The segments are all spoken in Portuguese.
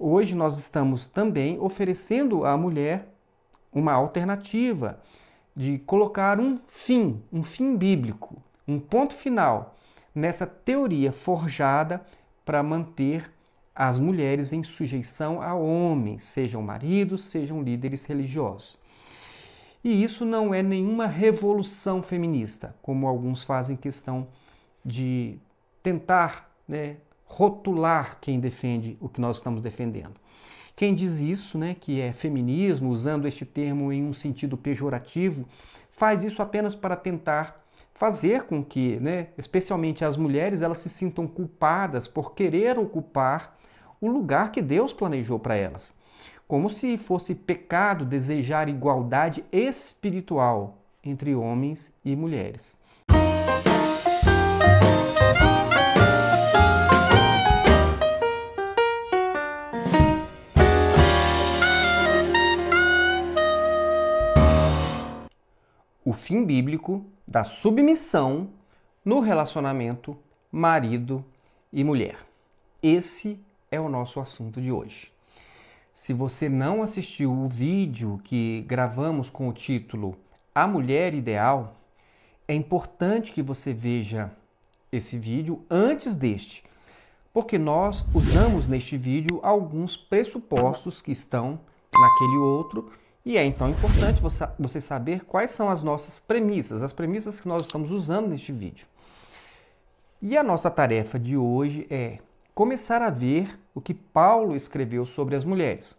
Hoje nós estamos também oferecendo à mulher uma alternativa de colocar um fim bíblico, um ponto final nessa teoria forjada para manter as mulheres em sujeição a homens, sejam maridos, sejam líderes religiosos. E isso não é nenhuma revolução feminista, como alguns fazem questão de tentar, rotular quem defende o que nós estamos defendendo. Quem diz isso, que é feminismo, usando este termo em um sentido pejorativo, faz isso apenas para tentar fazer com que, especialmente as mulheres, elas se sintam culpadas por querer ocupar o lugar que Deus planejou para elas. Como se fosse pecado desejar igualdade espiritual entre homens e mulheres. O fim bíblico da submissão no relacionamento marido e mulher. Esse é o nosso assunto de hoje. Se você não assistiu o vídeo que gravamos com o título A Mulher Ideal, é importante que você veja esse vídeo antes deste, porque nós usamos neste vídeo alguns pressupostos que estão naquele outro. E é então importante você saber quais são as nossas premissas, as premissas que nós estamos usando neste vídeo. E a nossa tarefa de hoje é começar a ver o que Paulo escreveu sobre as mulheres.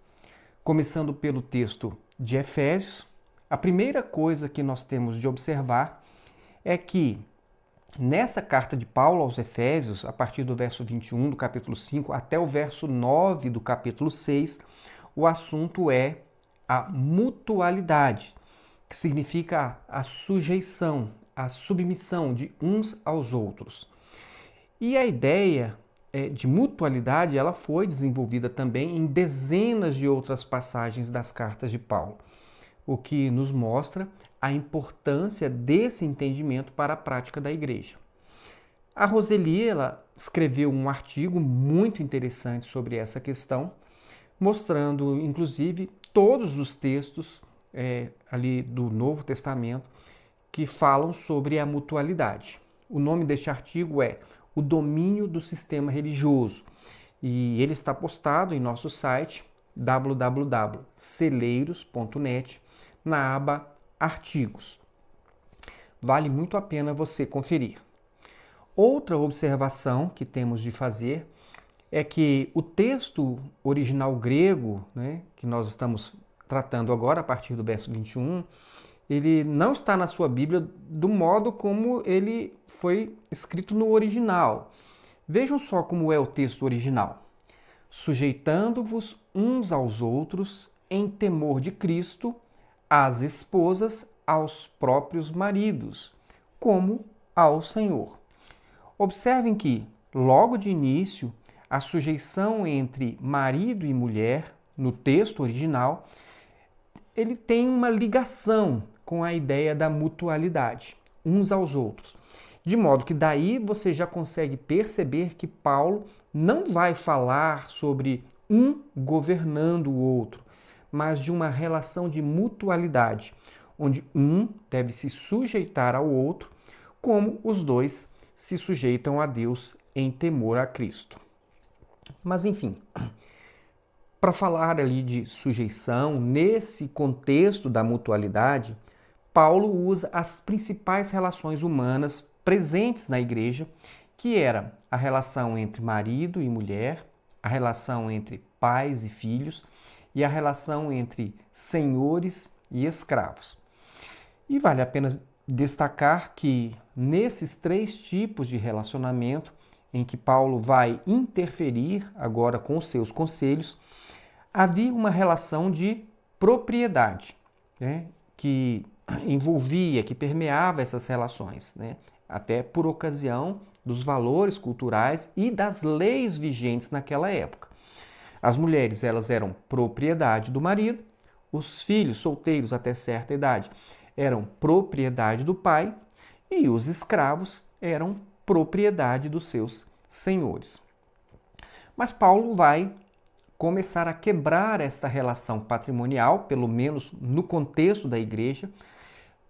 Começando pelo texto de Efésios, a primeira coisa que nós temos de observar é que nessa carta de Paulo aos Efésios, a partir do verso 21 do capítulo 5 até o verso 9 do capítulo 6, o assunto é a mutualidade, que significa a sujeição, a submissão de uns aos outros. E a ideia de mutualidade ela foi desenvolvida também em dezenas de outras passagens das cartas de Paulo, o que nos mostra a importância desse entendimento para a prática da igreja. A Roseli ela escreveu um artigo muito interessante sobre essa questão, mostrando, inclusive, todos os textos ali do Novo Testamento que falam sobre a mutualidade. O nome deste artigo é O Domínio do Sistema Religioso e ele está postado em nosso site www.celeiros.net na aba Artigos. Vale muito a pena você conferir. Outra observação que temos de fazer é que o texto original grego, que nós estamos tratando agora a partir do verso 21, ele não está na sua Bíblia do modo como ele foi escrito no original. Vejam só como é o texto original. Sujeitando-vos uns aos outros em temor de Cristo, as esposas aos próprios maridos, como ao Senhor. Observem que, logo de início, a sujeição entre marido e mulher, no texto original, ele tem uma ligação com a ideia da mutualidade, uns aos outros. De modo que daí você já consegue perceber que Paulo não vai falar sobre um governando o outro, mas de uma relação de mutualidade, onde um deve se sujeitar ao outro, como os dois se sujeitam a Deus em temor a Cristo. Mas enfim, para falar ali de sujeição, nesse contexto da mutualidade, Paulo usa as principais relações humanas presentes na igreja, que era a relação entre marido e mulher, a relação entre pais e filhos e a relação entre senhores e escravos. E vale a pena destacar que nesses três tipos de relacionamento, em que Paulo vai interferir agora com os seus conselhos, havia uma relação de propriedade, que envolvia, que permeava essas relações, até por ocasião dos valores culturais e das leis vigentes naquela época. As mulheres elas eram propriedade do marido, os filhos solteiros até certa idade eram propriedade do pai e os escravos eram propriedade dos seus senhores. Mas Paulo vai começar a quebrar esta relação patrimonial, pelo menos no contexto da igreja,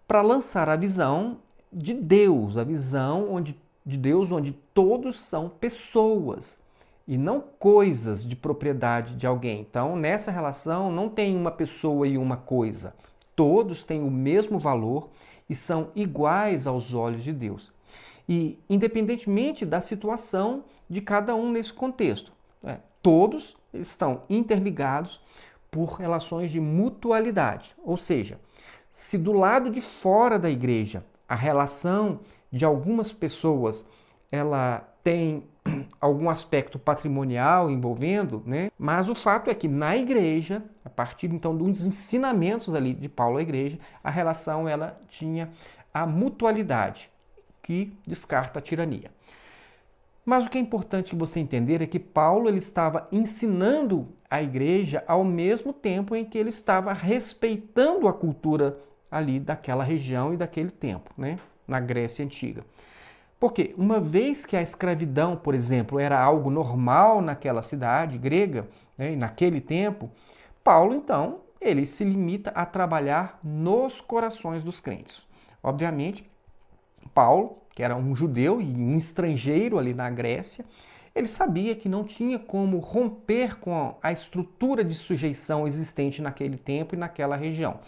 para lançar a visão de Deus, a visão de Deus onde todos são pessoas e não coisas de propriedade de alguém. Então, nessa relação não tem uma pessoa e uma coisa. Todos têm o mesmo valor e são iguais aos olhos de Deus. E independentemente da situação de cada um nesse contexto, todos estão interligados por relações de mutualidade. Ou seja, se do lado de fora da igreja a relação de algumas pessoas ela tem algum aspecto patrimonial envolvendo, né? Mas o fato é que na igreja, a partir então dos ensinamentos ali de Paulo à igreja, a relação ela tinha a mutualidade, que descarta a tirania. Mas o que é importante você entender é que Paulo ele estava ensinando a igreja ao mesmo tempo em que ele estava respeitando a cultura ali daquela região e daquele tempo, né? Na Grécia Antiga. Porque uma vez que a escravidão, por exemplo, era algo normal naquela cidade grega, né, e naquele tempo, Paulo, então, ele se limita a trabalhar nos corações dos crentes. Obviamente, Paulo, que era um judeu e um estrangeiro ali na Grécia, ele sabia que não tinha como romper com a estrutura de sujeição existente naquele tempo e naquela região.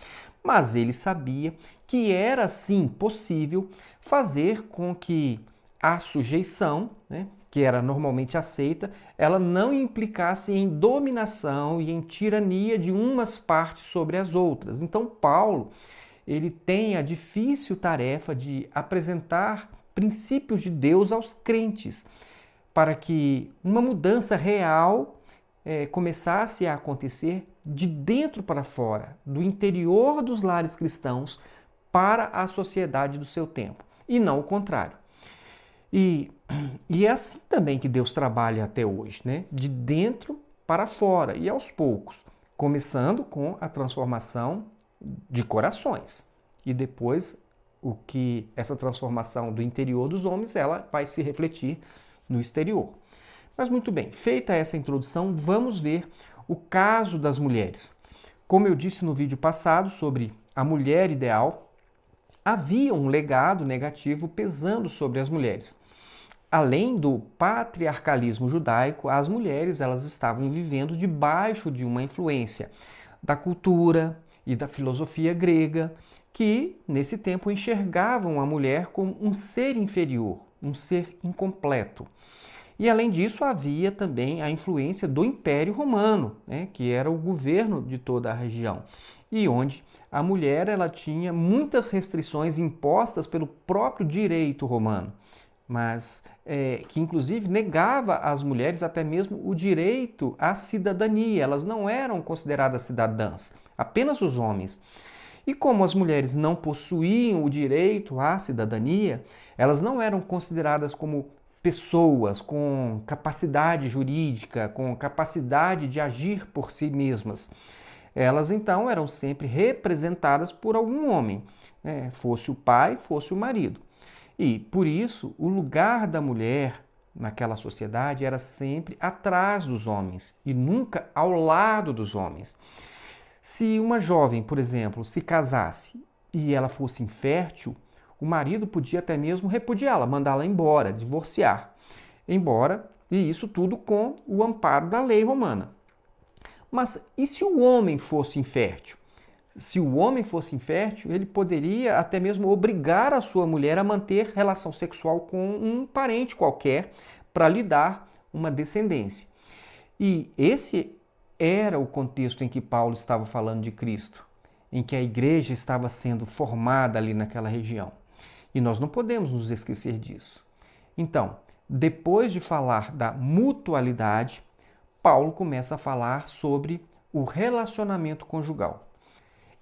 Mas ele sabia que era, sim, possível fazer com que a sujeição, né, que era normalmente aceita, ela não implicasse em dominação e em tirania de umas partes sobre as outras. Então, Paulo, ele tem a difícil tarefa de apresentar princípios de Deus aos crentes, para que uma mudança real começasse a acontecer de dentro para fora, do interior dos lares cristãos para a sociedade do seu tempo, e não o contrário. E é assim também que Deus trabalha até hoje, né? De dentro para fora e aos poucos, começando com a transformação de corações e depois o que essa transformação do interior dos homens ela vai se refletir no exterior. Mas muito bem, feita essa introdução, vamos ver o caso das mulheres. Como eu disse no vídeo passado sobre a mulher ideal, havia um legado negativo pesando sobre as mulheres. Além do patriarcalismo judaico, as mulheres elas estavam vivendo debaixo de uma influência da cultura e da filosofia grega, que nesse tempo enxergavam a mulher como um ser inferior, um ser incompleto. E além disso, havia também a influência do Império Romano, né, que era o governo de toda a região, e onde a mulher ela tinha muitas restrições impostas pelo próprio direito romano, mas que inclusive negava às mulheres até mesmo o direito à cidadania. Elas não eram consideradas cidadãs, apenas os homens. E como as mulheres não possuíam o direito à cidadania, elas não eram consideradas como pessoas com capacidade jurídica, com capacidade de agir por si mesmas. Elas então eram sempre representadas por algum homem, né? Fosse o pai, fosse o marido. E por isso o lugar da mulher naquela sociedade era sempre atrás dos homens e nunca ao lado dos homens. Se uma jovem, por exemplo, se casasse e ela fosse infértil, o marido podia até mesmo repudiá-la, mandá-la embora, divorciar. E isso tudo com o amparo da lei romana. Mas e se o homem fosse infértil? Se o homem fosse infértil, ele poderia até mesmo obrigar a sua mulher a manter relação sexual com um parente qualquer para lhe dar uma descendência. E esse era o contexto em que Paulo estava falando de Cristo, em que a igreja estava sendo formada ali naquela região. E nós não podemos nos esquecer disso. Então, depois de falar da mutualidade, Paulo começa a falar sobre o relacionamento conjugal.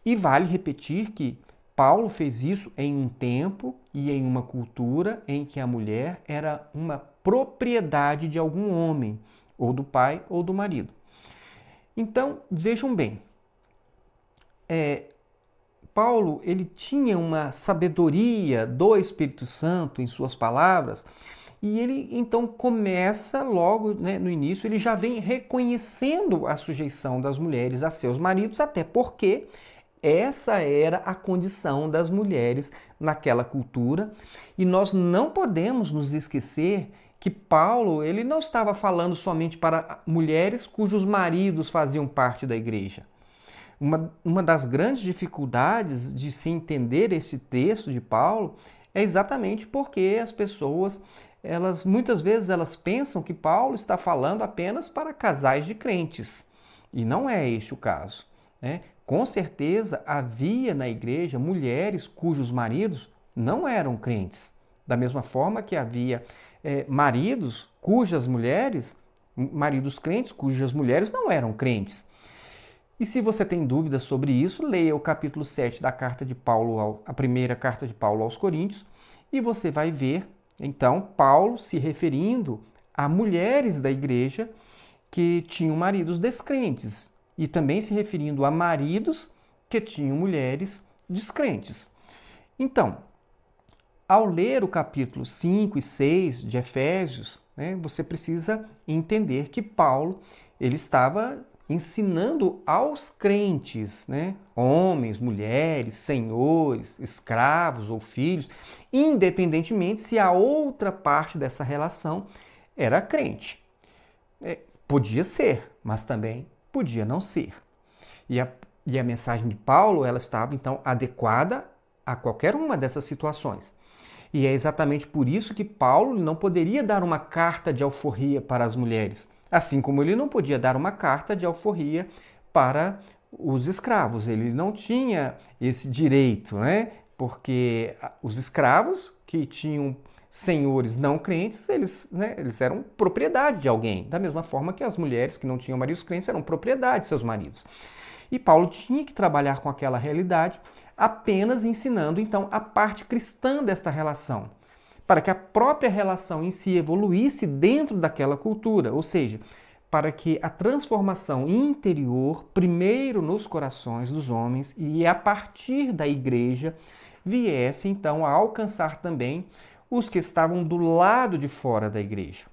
E vale repetir que Paulo fez isso em um tempo e em uma cultura em que a mulher era uma propriedade de algum homem, ou do pai ou do marido. Então, vejam bem, Paulo ele tinha uma sabedoria do Espírito Santo em suas palavras, E ele então começa logo, né, no início, ele já vem reconhecendo a sujeição das mulheres a seus maridos, até porque essa era a condição das mulheres naquela cultura. E nós não podemos nos esquecer que Paulo ele não estava falando somente para mulheres cujos maridos faziam parte da igreja. Uma das grandes dificuldades de se entender esse texto de Paulo é exatamente porque as pessoas, muitas vezes elas pensam que Paulo está falando apenas para casais de crentes. E não é este o caso, né? Com certeza havia na igreja mulheres cujos maridos não eram crentes. Da mesma forma que havia maridos cujas mulheres, maridos crentes cujas mulheres não eram crentes. E se você tem dúvidas sobre isso, leia o capítulo 7 da carta de Paulo, a primeira carta de Paulo aos Coríntios, e você vai ver, então, Paulo se referindo a mulheres da igreja que tinham maridos descrentes, e também se referindo a maridos que tinham mulheres descrentes. Então, ao ler o capítulo 5 e 6 de Efésios, né, você precisa entender que Paulo ele estava ensinando aos crentes, né, homens, mulheres, senhores, escravos ou filhos, independentemente se a outra parte dessa relação era crente. Podia ser, mas também podia não ser. E a mensagem de Paulo ela estava então adequada a qualquer uma dessas situações. E é exatamente por isso que Paulo não poderia dar uma carta de alforria para as mulheres, assim como ele não podia dar uma carta de alforria para os escravos. Ele não tinha esse direito, né? Porque os escravos que tinham senhores não crentes, eles eram propriedade de alguém, da mesma forma que as mulheres que não tinham maridos crentes eram propriedade de seus maridos. E Paulo tinha que trabalhar com aquela realidade, apenas ensinando então a parte cristã desta relação, para que a própria relação em si evoluísse dentro daquela cultura, ou seja, para que a transformação interior, primeiro nos corações dos homens e a partir da igreja, viesse então a alcançar também os que estavam do lado de fora da igreja.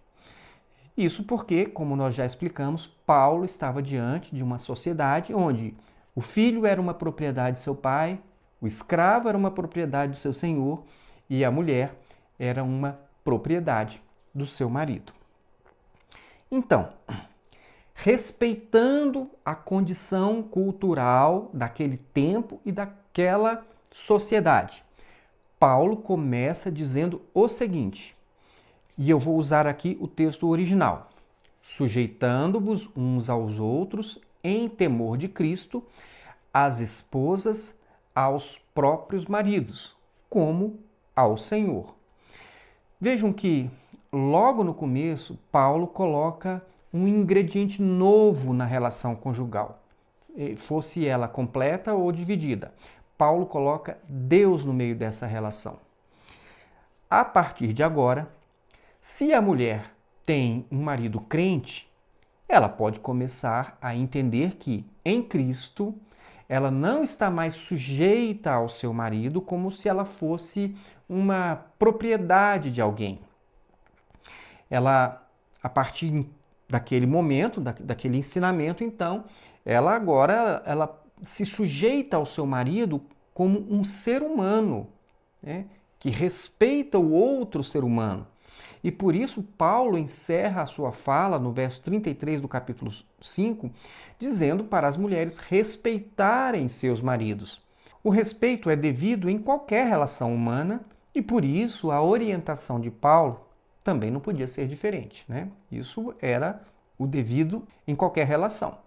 Isso porque, como nós já explicamos, Paulo estava diante de uma sociedade onde o filho era uma propriedade de seu pai, o escravo era uma propriedade do seu senhor e a mulher era uma propriedade do seu marido. Então, respeitando a condição cultural daquele tempo e daquela sociedade, Paulo começa dizendo o seguinte, e eu vou usar aqui o texto original: sujeitando-vos uns aos outros em temor de Cristo, as esposas aos próprios maridos, como ao Senhor. Vejam que logo no começo, Paulo coloca um ingrediente novo na relação conjugal, fosse ela completa ou dividida. Paulo coloca Deus no meio dessa relação. A partir de agora, se a mulher tem um marido crente, ela pode começar a entender que, em Cristo, ela não está mais sujeita ao seu marido como se ela fosse uma propriedade de alguém. Ela, a partir daquele momento, daquele ensinamento, então, ela se sujeita ao seu marido como um ser humano, né, que respeita o outro ser humano. E por isso Paulo encerra a sua fala no verso 33 do capítulo 5, dizendo para as mulheres respeitarem seus maridos. O respeito é devido em qualquer relação humana e por isso a orientação de Paulo também não podia ser diferente, né? Isso era o devido em qualquer relação,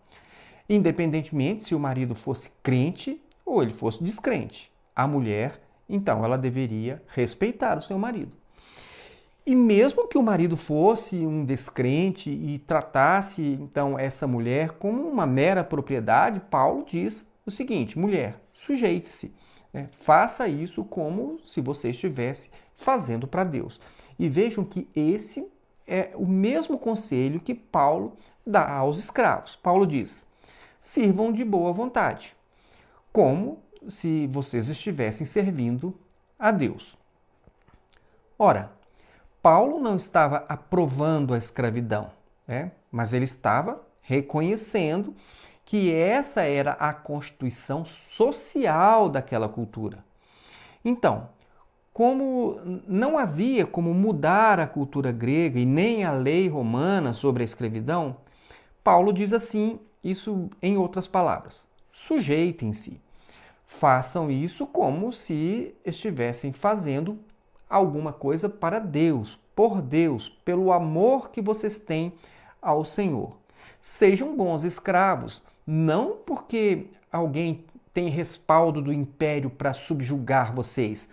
independentemente se o marido fosse crente ou ele fosse descrente. A mulher, então, ela deveria respeitar o seu marido. E mesmo que o marido fosse um descrente e tratasse, então, essa mulher como uma mera propriedade, Paulo diz o seguinte: mulher, sujeite-se, né? Faça isso como se você estivesse fazendo para Deus. E vejam que esse é o mesmo conselho que Paulo dá aos escravos. Paulo diz: sirvam de boa vontade, como se vocês estivessem servindo a Deus. Ora, Paulo não estava aprovando a escravidão, né? Mas ele estava reconhecendo que essa era a constituição social daquela cultura. Então, como não havia como mudar a cultura grega e nem a lei romana sobre a escravidão, Paulo diz assim, isso em outras palavras: sujeitem-se, façam isso como se estivessem fazendo alguma coisa para Deus, por Deus, pelo amor que vocês têm ao Senhor. Sejam bons escravos, não porque alguém tem respaldo do império para subjugar vocês,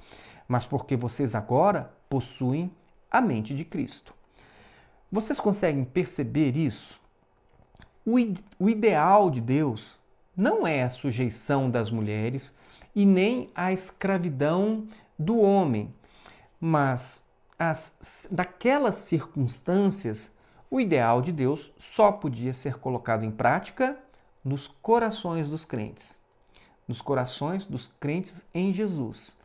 mas porque vocês agora possuem a mente de Cristo. Vocês conseguem perceber isso? O ideal de Deus não é a sujeição das mulheres e nem a escravidão do homem, mas daquelas circunstâncias, o ideal de Deus só podia ser colocado em prática nos corações dos crentes em Jesus,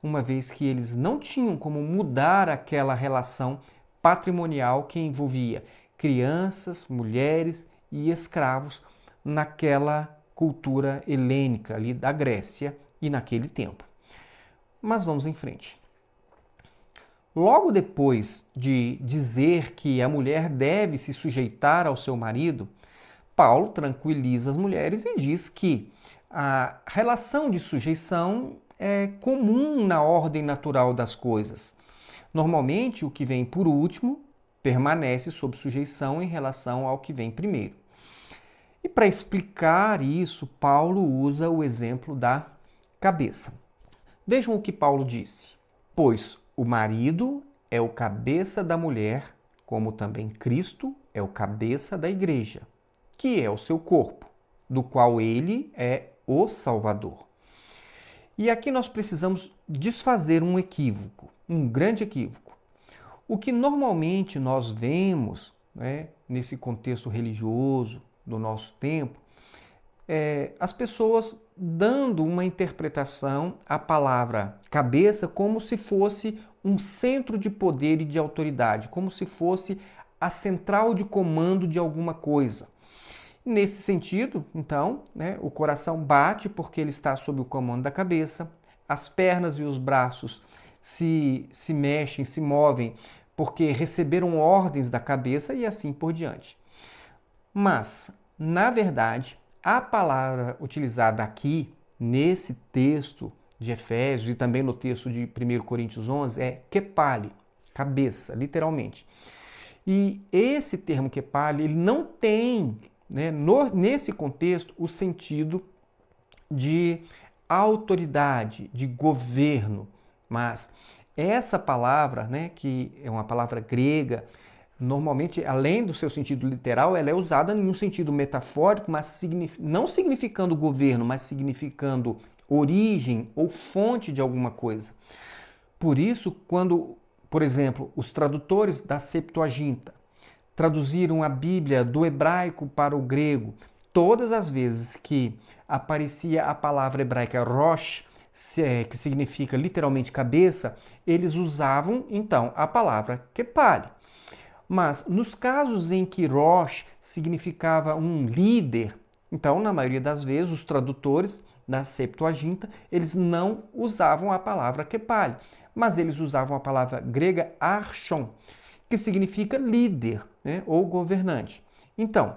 uma vez que eles não tinham como mudar aquela relação patrimonial que envolvia crianças, mulheres e escravos naquela cultura helênica ali da Grécia e naquele tempo. Mas vamos em frente. Logo depois de dizer que a mulher deve se sujeitar ao seu marido, Paulo tranquiliza as mulheres e diz que a relação de sujeição é comum na ordem natural das coisas. Normalmente, o que vem por último permanece sob sujeição em relação ao que vem primeiro. E para explicar isso, Paulo usa o exemplo da cabeça. Vejam o que Paulo disse: pois o marido é o cabeça da mulher, como também Cristo é o cabeça da igreja, que é o seu corpo, do qual ele é o Salvador. E aqui nós precisamos desfazer um equívoco, um grande equívoco. O que normalmente nós vemos, né, nesse contexto religioso do nosso tempo, é as pessoas dando uma interpretação à palavra cabeça como se fosse um centro de poder e de autoridade, como se fosse a central de comando de alguma coisa. Nesse sentido, então, né, o coração bate porque ele está sob o comando da cabeça, as pernas e os braços se mexem, se movem porque receberam ordens da cabeça e assim por diante. Mas, na verdade, a palavra utilizada aqui, nesse texto de Efésios e também no texto de 1 Coríntios 11, é kepale, cabeça, literalmente. E esse termo kepale, ele não tem, né, nesse contexto, o sentido de autoridade, de governo, mas essa palavra, né, que é uma palavra grega, normalmente, além do seu sentido literal, ela é usada em um sentido metafórico, mas não significando governo, mas significando origem ou fonte de alguma coisa. Por isso, quando, por exemplo, os tradutores da Septuaginta traduziram a Bíblia do hebraico para o grego, todas as vezes que aparecia a palavra hebraica rosh, que significa literalmente cabeça, eles usavam então a palavra kepale. Mas nos casos em que rosh significava um líder, então na maioria das vezes os tradutores da Septuaginta, eles não usavam a palavra kepale, mas eles usavam a palavra grega archon, que significa líder, né, ou governante. Então,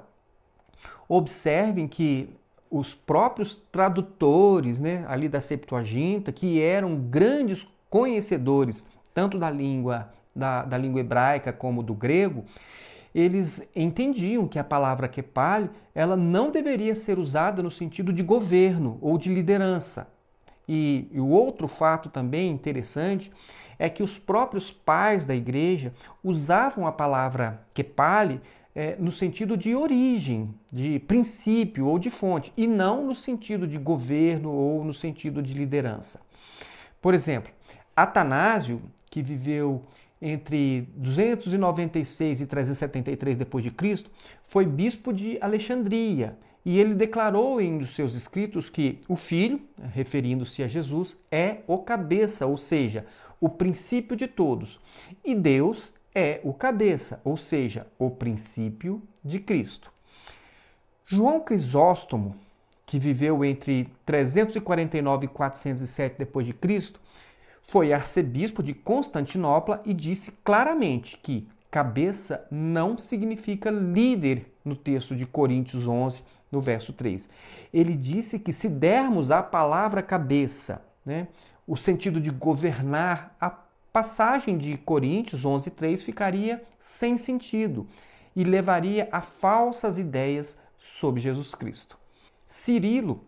observem que os próprios tradutores, né, ali da Septuaginta, que eram grandes conhecedores tanto da língua hebraica como do grego, eles entendiam que a palavra kepale, ela não deveria ser usada no sentido de governo ou de liderança. E o outro fato também interessante é que os próprios pais da igreja usavam a palavra kepale no sentido de origem, de princípio ou de fonte, e não no sentido de governo ou no sentido de liderança. Por exemplo, Atanásio, que viveu entre 296 e 373 d.C., foi bispo de Alexandria, e ele declarou em um dos seus escritos que o Filho, referindo-se a Jesus, é o cabeça, ou seja, o princípio de todos. E Deus é o cabeça, ou seja, o princípio de Cristo. João Crisóstomo, que viveu entre 349 e 407 d.C., foi arcebispo de Constantinopla e disse claramente que cabeça não significa líder no texto de Coríntios 11, no verso 3. Ele disse que se dermos à palavra cabeça, o sentido de governar, a passagem de Coríntios 11, 3 ficaria sem sentido e levaria a falsas ideias sobre Jesus Cristo. Cirilo,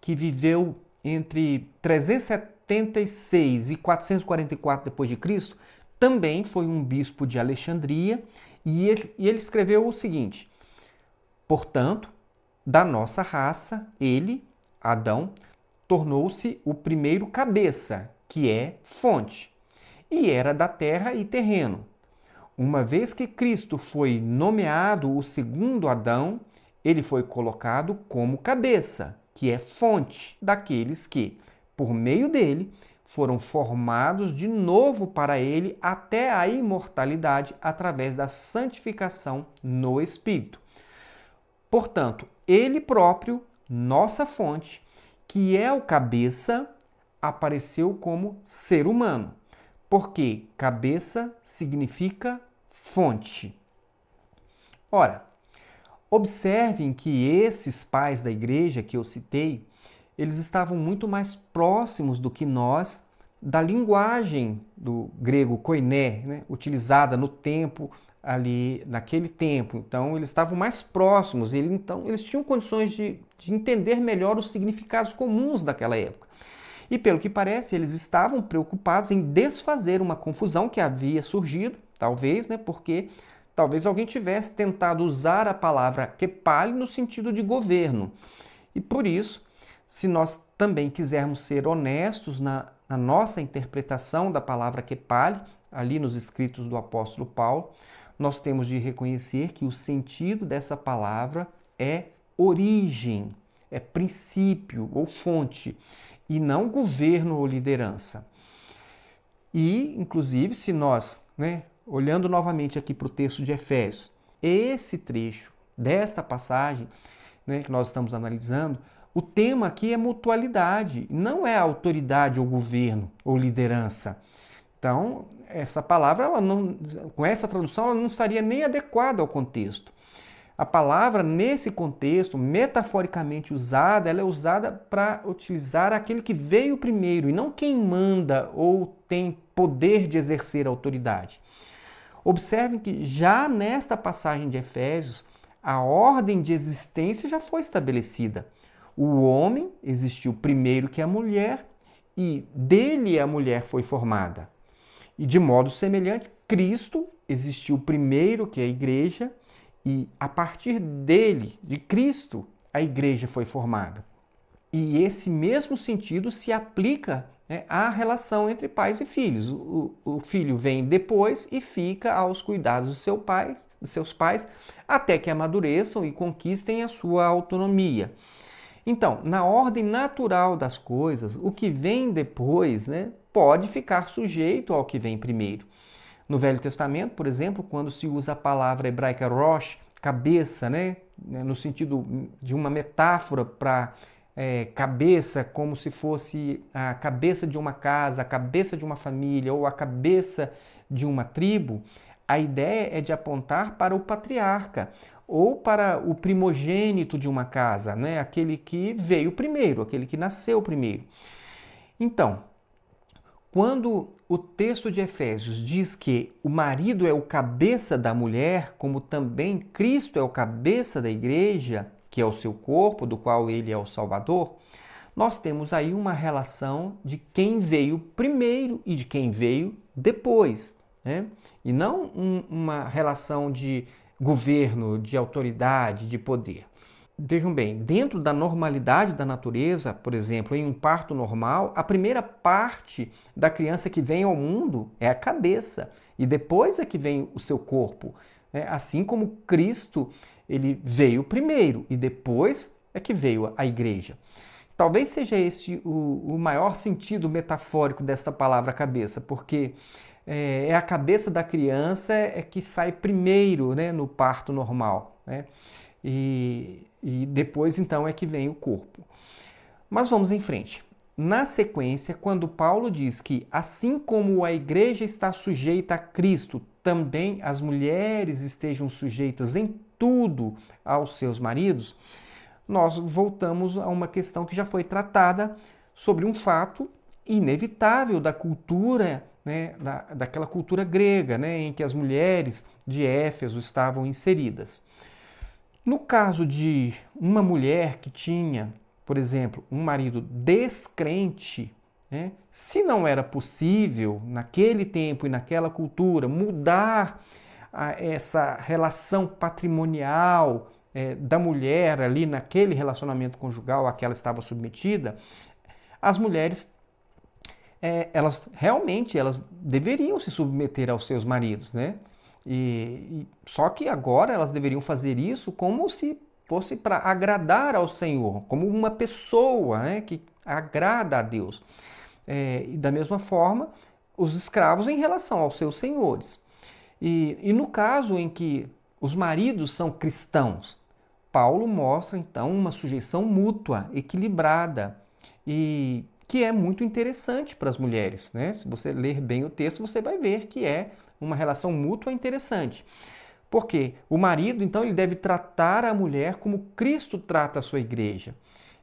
que viveu entre 376 e 444 d.C., também foi um bispo de Alexandria e ele escreveu o seguinte: portanto, da nossa raça, ele, Adão, tornou-se o primeiro cabeça, que é fonte, e era da terra e terreno. Uma vez que Cristo foi nomeado o segundo Adão, ele foi colocado como cabeça, que é fonte daqueles que, por meio dele, foram formados de novo para ele até a imortalidade através da santificação no Espírito. Portanto, ele próprio, nossa fonte, que é o cabeça, apareceu como ser humano, porque cabeça significa fonte. Ora, observem que esses pais da igreja que eu citei, eles estavam muito mais próximos do que nós da linguagem do grego koiné, utilizada no tempo, ali naquele tempo. Então, eles estavam mais próximos, eles tinham condições de entender melhor os significados comuns daquela época. E, pelo que parece, eles estavam preocupados em desfazer uma confusão que havia surgido, talvez, porque talvez alguém tivesse tentado usar a palavra kepali no sentido de governo. E por isso, se nós também quisermos ser honestos na nossa interpretação da palavra kepali, ali nos escritos do apóstolo Paulo, nós temos de reconhecer que o sentido dessa palavra é origem, é princípio ou fonte, e não governo ou liderança. E, inclusive, se nós, olhando novamente aqui para o texto de Efésios, esse trecho desta passagem que nós estamos analisando, o tema aqui é mutualidade, não é autoridade ou governo ou liderança. Então, essa palavra, com essa tradução, ela não estaria nem adequada ao contexto. A palavra, nesse contexto, metaforicamente usada, ela é usada para utilizar aquele que veio primeiro e não quem manda ou tem poder de exercer autoridade. Observem que já nesta passagem de Efésios, a ordem de existência já foi estabelecida. O homem existiu primeiro que a mulher e dele a mulher foi formada. E de modo semelhante, Cristo existiu primeiro que a igreja e a partir dele, de Cristo, a igreja foi formada. E esse mesmo sentido se aplica à relação entre pais e filhos. O filho vem depois e fica aos cuidados dos seus pais, até que amadureçam e conquistem a sua autonomia. Então, na ordem natural das coisas, o que vem depois pode ficar sujeito ao que vem primeiro. No Velho Testamento, por exemplo, quando se usa a palavra hebraica rosh, cabeça, no sentido de uma metáfora para cabeça, como se fosse a cabeça de uma casa, a cabeça de uma família ou a cabeça de uma tribo, a ideia é de apontar para o patriarca ou para o primogênito de uma casa, aquele que veio primeiro, aquele que nasceu primeiro. Então, quando o texto de Efésios diz que o marido é o cabeça da mulher, como também Cristo é o cabeça da igreja, que é o seu corpo, do qual ele é o Salvador, nós temos aí uma relação de quem veio primeiro e de quem veio depois, e não uma relação de governo, de autoridade, de poder. Vejam bem, dentro da normalidade da natureza, por exemplo, em um parto normal, a primeira parte da criança que vem ao mundo é a cabeça e depois é que vem o seu corpo. Assim como Cristo, ele veio primeiro e depois é que veio a igreja. Talvez seja esse o maior sentido metafórico desta palavra cabeça, porque a cabeça da criança que sai primeiro, né, no parto normal, né? E depois então é que vem o corpo. Mas vamos em frente. Na sequência, quando Paulo diz que assim como a igreja está sujeita a Cristo, também as mulheres estejam sujeitas em tudo aos seus maridos, nós voltamos a uma questão que já foi tratada sobre um fato inevitável da cultura, né, daquela cultura grega, né, em que as mulheres de Éfeso estavam inseridas. No caso de uma mulher que tinha, por exemplo, um marido descrente, né, se não era possível, naquele tempo e naquela cultura, mudar essa relação patrimonial da mulher ali naquele relacionamento conjugal a que ela estava submetida, as mulheres elas realmente deveriam se submeter aos seus maridos, né? Só que agora elas deveriam fazer isso como se fosse para agradar ao Senhor, como uma pessoa, né, que agrada a Deus. E da mesma forma, os escravos em relação aos seus senhores. E no caso em que os maridos são cristãos, Paulo mostra então uma sujeição mútua, equilibrada, e que é muito interessante para as mulheres, né? Se você ler bem o texto, você vai ver que é uma relação mútua interessante. Porque o marido, então, ele deve tratar a mulher como Cristo trata a sua igreja.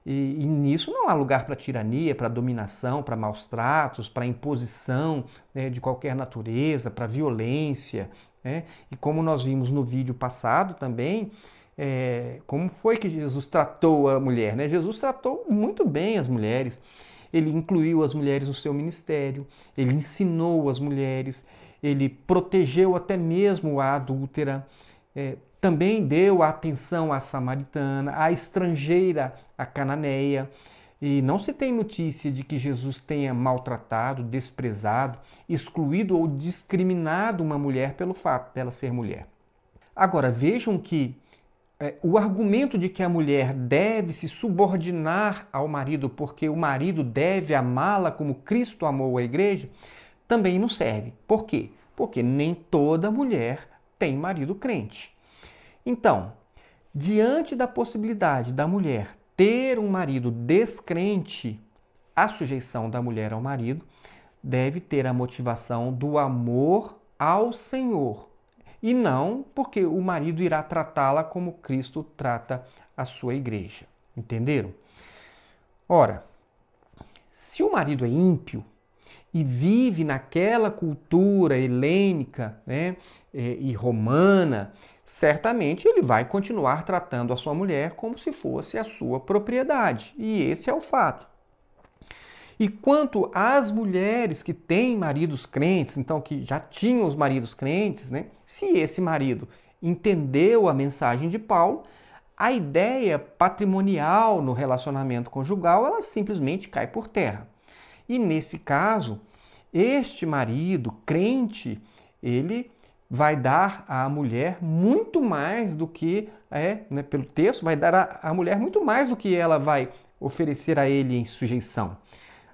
E nisso não há lugar para tirania, para dominação, para maus tratos, para imposição, né, de qualquer natureza, para violência, né? E como nós vimos no vídeo passado também, como foi que Jesus tratou a mulher, né? Jesus tratou muito bem as mulheres. Ele incluiu as mulheres no seu ministério, ele ensinou as mulheres, ele protegeu até mesmo a adúltera, também deu atenção à samaritana, à estrangeira, à cananeia. E não se tem notícia de que Jesus tenha maltratado, desprezado, excluído ou discriminado uma mulher pelo fato dela ser mulher. Agora, vejam que o argumento de que a mulher deve se subordinar ao marido porque o marido deve amá-la como Cristo amou a igreja, também não serve. Por quê? Porque nem toda mulher tem marido crente. Então, diante da possibilidade da mulher ter um marido descrente, a sujeição da mulher ao marido deve ter a motivação do amor ao Senhor. E não porque o marido irá tratá-la como Cristo trata a sua igreja. Entenderam? Ora, se o marido é ímpio e vive naquela cultura helênica, né, e romana, certamente ele vai continuar tratando a sua mulher como se fosse a sua propriedade. E esse é o fato. E quanto às mulheres que têm maridos crentes, então que já tinham os maridos crentes, né? Se esse marido entendeu a mensagem de Paulo, a ideia patrimonial no relacionamento conjugal, ela simplesmente cai por terra. E nesse caso, este marido crente, ele vai dar à mulher muito mais do que, né, pelo texto, vai dar à mulher muito mais do que ela vai oferecer a ele em sujeição.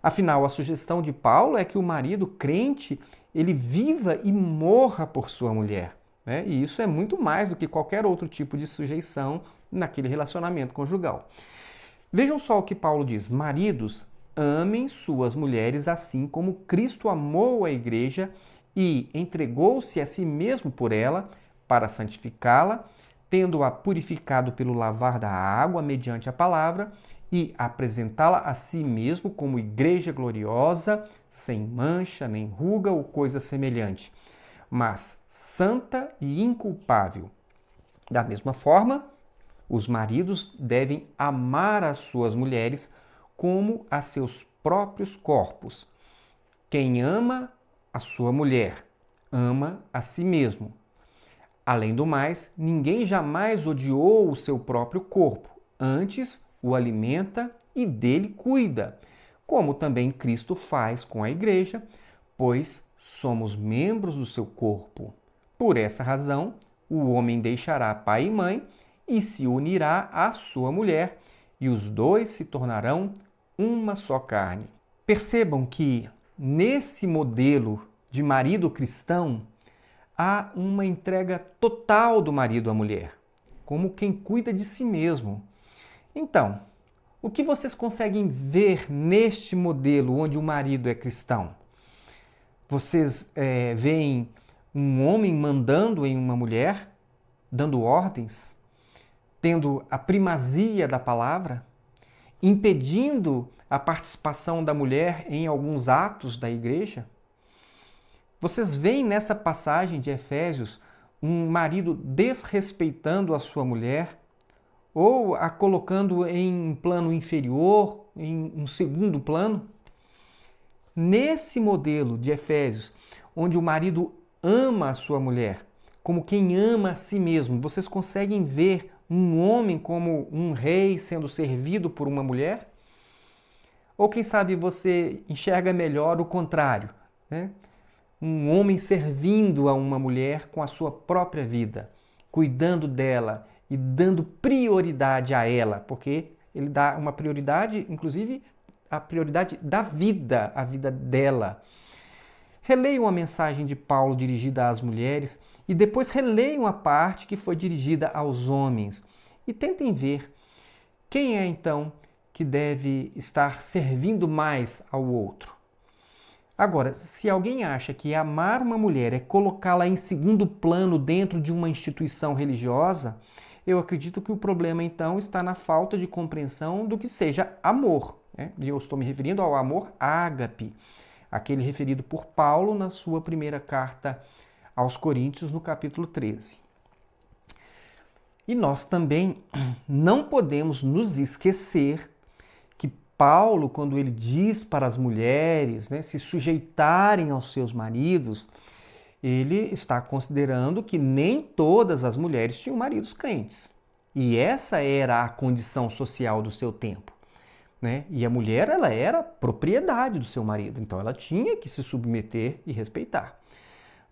Afinal, a sugestão de Paulo é que o marido crente, ele viva e morra por sua mulher, né? E isso é muito mais do que qualquer outro tipo de sujeição naquele relacionamento conjugal. Vejam só o que Paulo diz: maridos, amem suas mulheres assim como Cristo amou a igreja e entregou-se a si mesmo por ela, para santificá-la, tendo-a purificado pelo lavar da água mediante a palavra, e apresentá-la a si mesmo como igreja gloriosa, sem mancha, nem ruga ou coisa semelhante, mas santa e inculpável. Da mesma forma, os maridos devem amar as suas mulheres como a seus próprios corpos. Quem ama a sua mulher, ama a si mesmo. Além do mais, ninguém jamais odiou o seu próprio corpo, antes o alimenta e dele cuida, como também Cristo faz com a igreja, pois somos membros do seu corpo. Por essa razão, o homem deixará pai e mãe e se unirá à sua mulher, e os dois se tornarão uma só carne. Percebam que nesse modelo de marido cristão, há uma entrega total do marido à mulher, como quem cuida de si mesmo. Então, o que vocês conseguem ver neste modelo onde o marido é cristão? Vocês veem um homem mandando em uma mulher, dando ordens, tendo a primazia da palavra, impedindo a participação da mulher em alguns atos da igreja? Vocês veem nessa passagem de Efésios um marido desrespeitando a sua mulher ou a colocando em um plano inferior, em um segundo plano? Nesse modelo de Efésios, onde o marido ama a sua mulher como quem ama a si mesmo, vocês conseguem ver um homem como um rei sendo servido por uma mulher? Ou quem sabe você enxerga melhor o contrário, né? Um homem servindo a uma mulher com a sua própria vida, cuidando dela e dando prioridade a ela, porque ele dá uma prioridade, inclusive a prioridade da vida, a vida dela. Releiam a mensagem de Paulo dirigida às mulheres e depois releiam a parte que foi dirigida aos homens e tentem ver quem é então que deve estar servindo mais ao outro. Agora, se alguém acha que amar uma mulher é colocá-la em segundo plano dentro de uma instituição religiosa, eu acredito que o problema então está na falta de compreensão do que seja amor, né? E eu estou me referindo ao amor ágape, aquele referido por Paulo na sua primeira carta aos Coríntios, no capítulo 13. E nós também não podemos nos esquecer que Paulo, quando ele diz para as mulheres, né, se sujeitarem aos seus maridos, ele está considerando que nem todas as mulheres tinham maridos crentes. E essa era a condição social do seu tempo, né? E a mulher, ela era propriedade do seu marido, então ela tinha que se submeter e respeitar.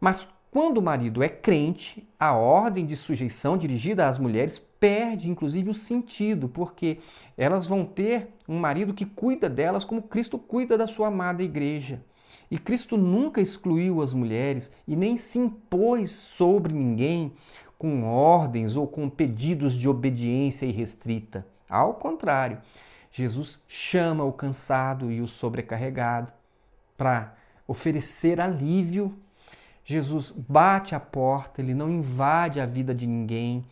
Mas quando o marido é crente, a ordem de sujeição dirigida às mulheres perde, inclusive, o sentido, porque elas vão ter um marido que cuida delas como Cristo cuida da sua amada igreja. E Cristo nunca excluiu as mulheres e nem se impôs sobre ninguém com ordens ou com pedidos de obediência irrestrita. Ao contrário, Jesus chama o cansado e o sobrecarregado para oferecer alívio. Jesus bate a porta, ele não invade a vida de ninguém,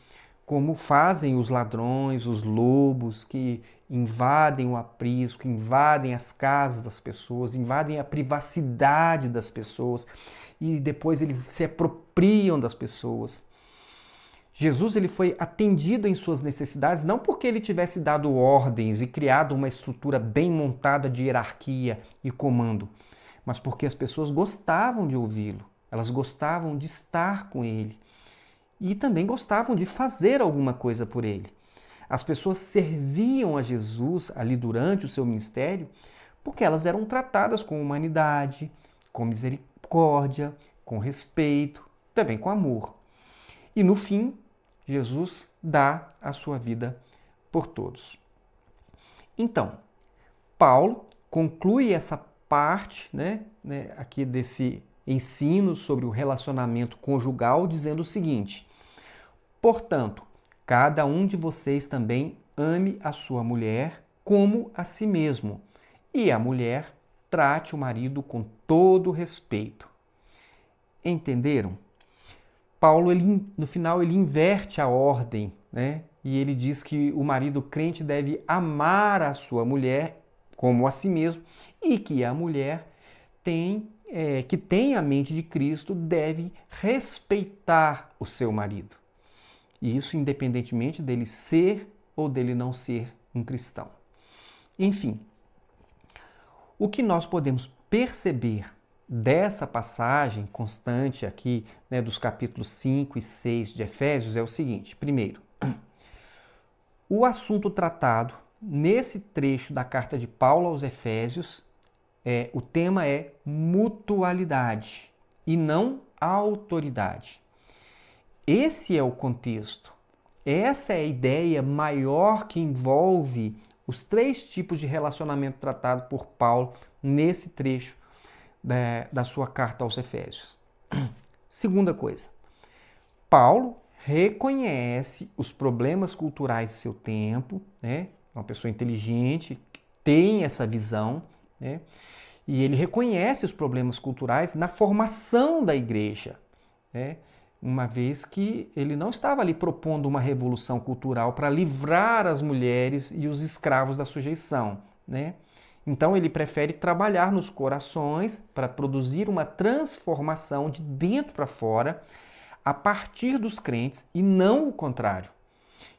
como fazem os ladrões, os lobos que invadem o aprisco, invadem as casas das pessoas, invadem a privacidade das pessoas e depois eles se apropriam das pessoas. Jesus ele foi atendido em suas necessidades não porque ele tivesse dado ordens e criado uma estrutura bem montada de hierarquia e comando, mas porque as pessoas gostavam de ouvi-lo. Elas gostavam de estar com ele e também gostavam de fazer alguma coisa por ele. As pessoas serviam a Jesus ali durante o seu ministério porque elas eram tratadas com humanidade, com misericórdia, com respeito, também com amor. E no fim, Jesus dá a sua vida por todos. Então, Paulo conclui essa parte, aqui desse ensino sobre o relacionamento conjugal, dizendo o seguinte: portanto, cada um de vocês também ame a sua mulher como a si mesmo, e a mulher trate o marido com todo respeito. Entenderam? Paulo, no final, ele inverte a ordem, né? E ele diz que o marido crente deve amar a sua mulher como a si mesmo e que a mulher que tem a mente de Cristo deve respeitar o seu marido. E isso independentemente dele ser ou dele não ser um cristão. Enfim, o que nós podemos perceber dessa passagem constante aqui, dos capítulos 5 e 6 de Efésios é o seguinte. Primeiro, o assunto tratado nesse trecho da carta de Paulo aos Efésios, o tema é mutualidade e não autoridade. Esse é o contexto. Essa é a ideia maior que envolve os 3 tipos de relacionamento tratado por Paulo nesse trecho da sua carta aos Efésios. Segunda coisa, Paulo reconhece os problemas culturais de seu tempo, né? Uma pessoa inteligente, tem essa visão, né? E ele reconhece os problemas culturais na formação da igreja, né? Uma vez que ele não estava ali propondo uma revolução cultural para livrar as mulheres e os escravos da sujeição, né? Então ele prefere trabalhar nos corações para produzir uma transformação de dentro para fora a partir dos crentes e não o contrário.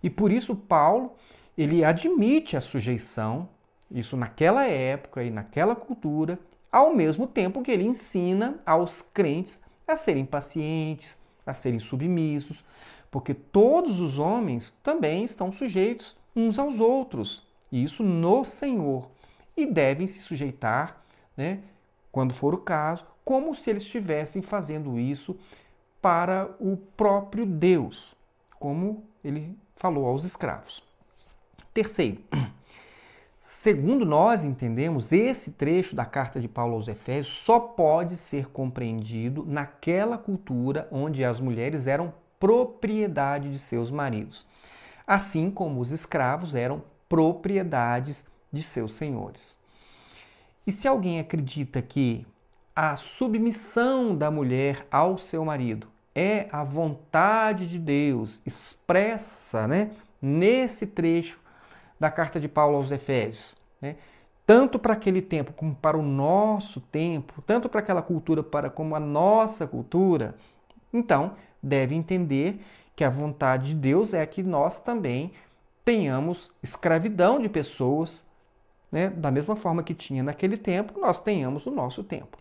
E por isso Paulo, ele admite a sujeição, isso naquela época e naquela cultura, ao mesmo tempo que ele ensina aos crentes a serem pacientes, a serem submissos, porque todos os homens também estão sujeitos uns aos outros, e isso no Senhor, e devem se sujeitar, né, quando for o caso, como se eles estivessem fazendo isso para o próprio Deus, como ele falou aos escravos. Terceiro, segundo nós entendemos, esse trecho da carta de Paulo aos Efésios só pode ser compreendido naquela cultura onde as mulheres eram propriedade de seus maridos, assim como os escravos eram propriedades de seus senhores. E se alguém acredita que a submissão da mulher ao seu marido é a vontade de Deus expressa, né, nesse trecho da carta de Paulo aos Efésios, né, tanto para aquele tempo como para o nosso tempo, tanto para aquela cultura como a nossa cultura, então deve entender que a vontade de Deus é que nós também tenhamos escravidão de pessoas, né, da mesma forma que tinha naquele tempo, nós tenhamos no nosso tempo.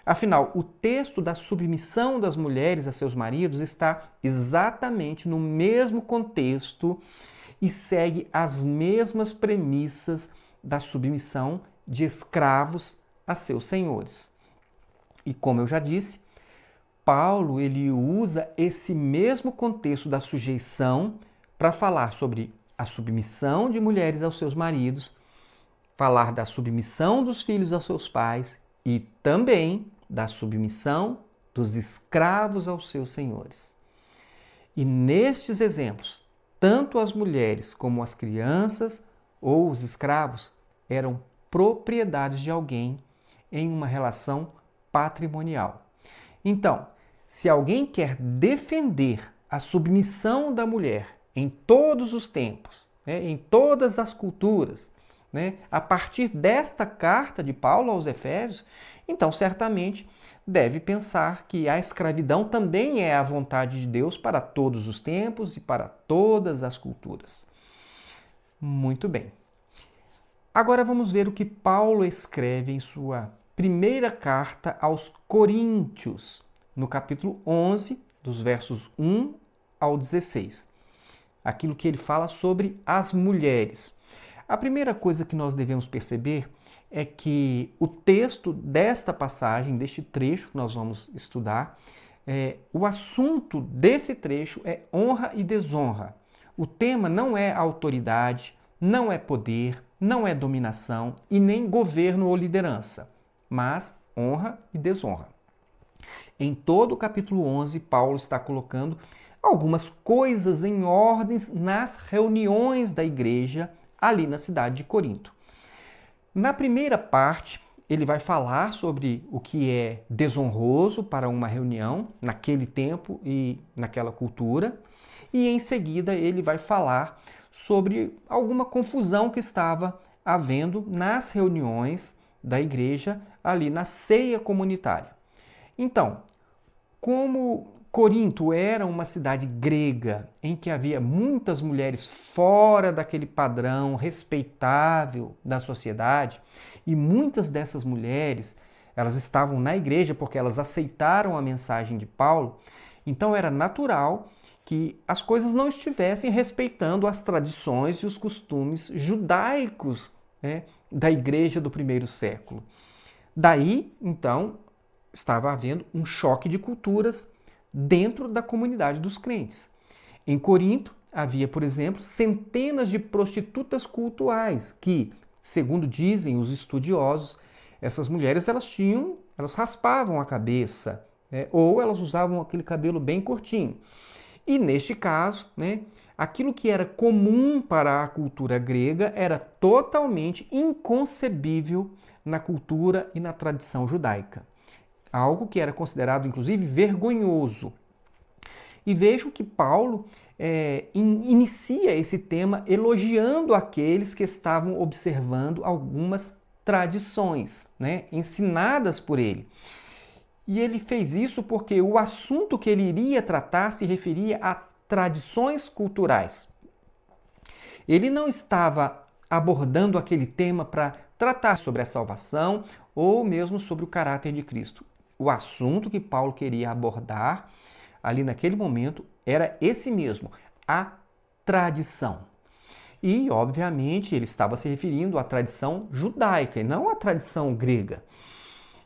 Afinal, o texto da submissão das mulheres a seus maridos está exatamente no mesmo contexto e segue as mesmas premissas da submissão de escravos a seus senhores. E como eu já disse, Paulo ele usa esse mesmo contexto da sujeição para falar sobre a submissão de mulheres aos seus maridos, falar da submissão dos filhos aos seus pais e também da submissão dos escravos aos seus senhores. E nestes exemplos, tanto as mulheres como as crianças ou os escravos eram propriedades de alguém em uma relação patrimonial. Então, se alguém quer defender a submissão da mulher em todos os tempos, né, em todas as culturas, né, a partir desta carta de Paulo aos Efésios, então certamente deve pensar que a escravidão também é a vontade de Deus para todos os tempos e para todas as culturas. Muito bem. Agora vamos ver o que Paulo escreve em sua primeira carta aos Coríntios, no capítulo 11, dos versos 1 ao 16. Aquilo que ele fala sobre as mulheres. A primeira coisa que nós devemos perceber é que o texto desta passagem, deste trecho que nós vamos estudar, o assunto desse trecho é honra e desonra. O tema não é autoridade, não é poder, não é dominação e nem governo ou liderança, mas honra e desonra. Em todo o capítulo 11, Paulo está colocando algumas coisas em ordens nas reuniões da igreja ali na cidade de Corinto. Na primeira parte, ele vai falar sobre o que é desonroso para uma reunião naquele tempo e naquela cultura, e em seguida ele vai falar sobre alguma confusão que estava havendo nas reuniões da igreja ali na ceia comunitária. Então, como Corinto era uma cidade grega em que havia muitas mulheres fora daquele padrão respeitável da sociedade, e muitas dessas mulheres, elas estavam na igreja porque elas aceitaram a mensagem de Paulo, então era natural que as coisas não estivessem respeitando as tradições e os costumes judaicos, né, da igreja do primeiro século. Daí, então, estava havendo um choque de culturas dentro da comunidade dos crentes. Em Corinto, havia, por exemplo, centenas de prostitutas cultuais que, segundo dizem os estudiosos, essas mulheres elas tinham elas raspavam a cabeça, né? Ou elas usavam aquele cabelo bem curtinho. E neste caso, né, aquilo que era comum para a cultura grega era totalmente inconcebível na cultura e na tradição judaica. Algo que era considerado, inclusive, vergonhoso. E vejam que Paulo inicia esse tema elogiando aqueles que estavam observando algumas tradições, né, ensinadas por ele. E ele fez isso porque o assunto que ele iria tratar se referia a tradições culturais. Ele não estava abordando aquele tema para tratar sobre a salvação ou mesmo sobre o caráter de Cristo. O assunto que Paulo queria abordar ali naquele momento era esse mesmo, a tradição. E, obviamente, ele estava se referindo à tradição judaica e não à tradição grega.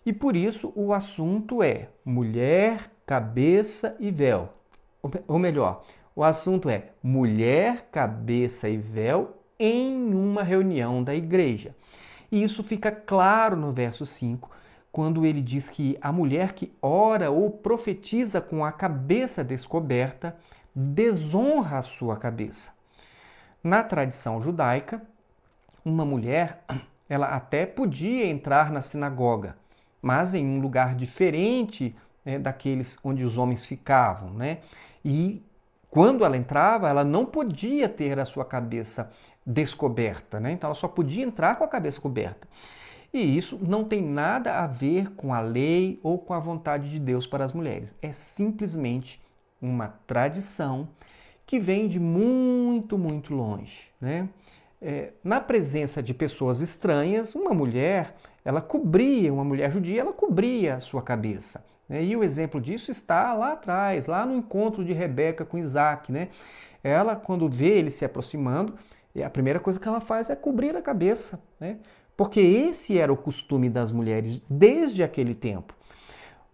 E por isso o assunto é mulher, cabeça e véu. Ou melhor, o assunto é mulher, cabeça e véu em uma reunião da igreja. E isso fica claro no verso 5, quando ele diz que a mulher que ora ou profetiza com a cabeça descoberta desonra a sua cabeça. Na tradição judaica, uma mulher, ela até podia entrar na sinagoga, mas em um lugar diferente, né, daqueles onde os homens ficavam, né? E quando ela entrava, ela não podia ter a sua cabeça descoberta, né? Então ela só podia entrar com a cabeça coberta. E isso não tem nada a ver com a lei ou com a vontade de Deus para as mulheres. É simplesmente uma tradição que vem de muito, muito longe, né? Na presença de pessoas estranhas, uma mulher judia, ela cobria a sua cabeça. Né? E o exemplo disso está lá atrás, lá no encontro de Rebeca com Isaac, né? Ela, quando vê ele se aproximando, a primeira coisa que ela faz é cobrir a cabeça, né? Porque esse era o costume das mulheres desde aquele tempo.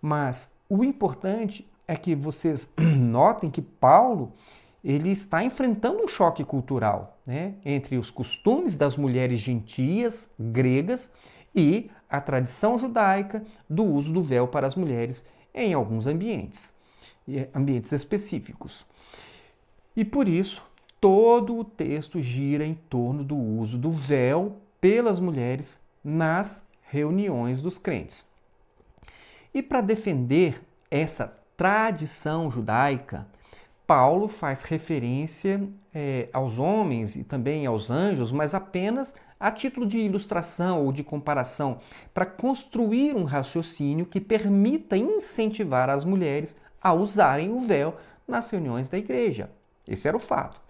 Mas o importante é que vocês notem que Paulo ele está enfrentando um choque cultural, né, entre os costumes das mulheres gentias, gregas, e a tradição judaica do uso do véu para as mulheres em alguns ambientes específicos. E por isso, todo o texto gira em torno do uso do véu pelas mulheres nas reuniões dos crentes. E para defender essa tradição judaica, Paulo faz referência aos homens e também aos anjos, mas apenas a título de ilustração ou de comparação, para construir um raciocínio que permita incentivar as mulheres a usarem o véu nas reuniões da igreja. Esse era o fato.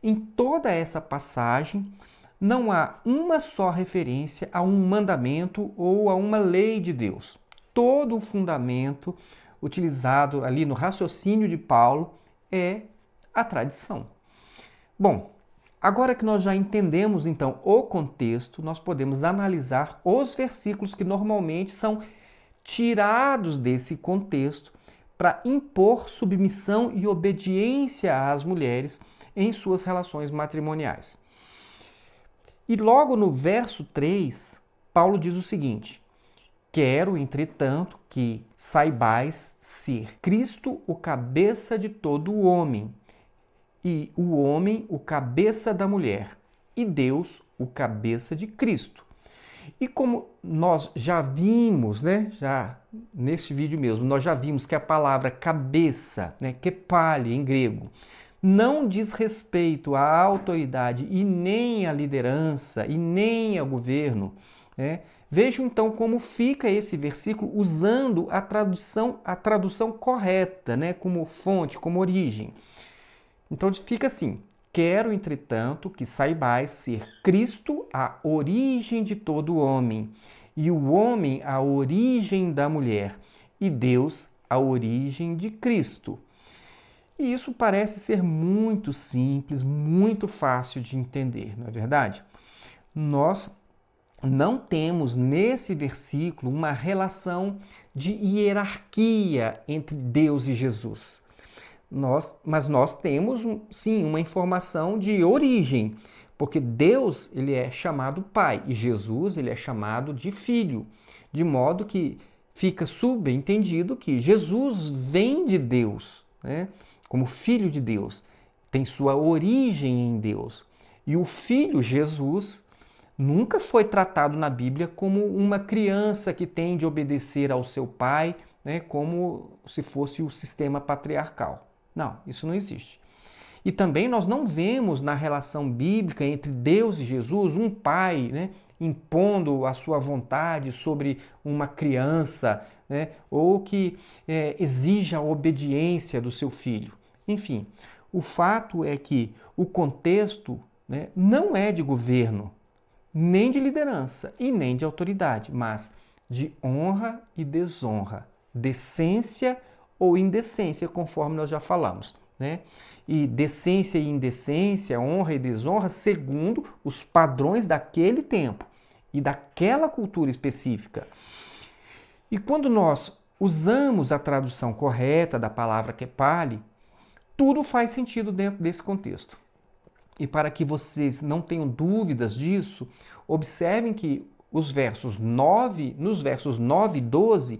Em toda essa passagem, não há uma só referência a um mandamento ou a uma lei de Deus. Todo o fundamento utilizado ali no raciocínio de Paulo é a tradição. Bom, agora que nós já entendemos então o contexto, nós podemos analisar os versículos que normalmente são tirados desse contexto para impor submissão e obediência às mulheres em suas relações matrimoniais. E logo no verso 3, Paulo diz o seguinte: quero, entretanto, que saibais ser Cristo o cabeça de todo o homem, e o homem o cabeça da mulher, e Deus o cabeça de Cristo. E como nós já vimos, né, já nesse vídeo mesmo, nós já vimos que a palavra cabeça, né, kepali em grego, não diz respeito à autoridade e nem à liderança e nem ao governo, né? Vejam então como fica esse versículo usando a tradução correta, né, como fonte, como origem. Então fica assim: quero, entretanto, que saibais ser Cristo a origem de todo homem, e o homem a origem da mulher, e Deus a origem de Cristo. E isso parece ser muito simples, muito fácil de entender, não é verdade? Nós não temos nesse versículo uma relação de hierarquia entre Deus e Jesus. Mas nós temos, sim, uma informação de origem, porque Deus ele é chamado Pai e Jesus ele é chamado de Filho, de modo que fica subentendido que Jesus vem de Deus, né? Como Filho de Deus, tem sua origem em Deus. E o Filho Jesus nunca foi tratado na Bíblia como uma criança que tem de obedecer ao seu pai, né? Como se fosse o sistema patriarcal. Não, isso não existe. E também nós não vemos na relação bíblica entre Deus e Jesus um pai, né, impondo a sua vontade sobre uma criança, né, ou que exija a obediência do seu filho. Enfim, o fato é que o contexto, né, não é de governo, nem de liderança e nem de autoridade, mas de honra e desonra, decência ou indecência, conforme nós já falamos, né? E decência e indecência, honra e desonra, segundo os padrões daquele tempo e daquela cultura específica. E quando nós usamos a tradução correta da palavra kepali, tudo faz sentido dentro desse contexto. E para que vocês não tenham dúvidas disso, observem que nos versos 9 e 12,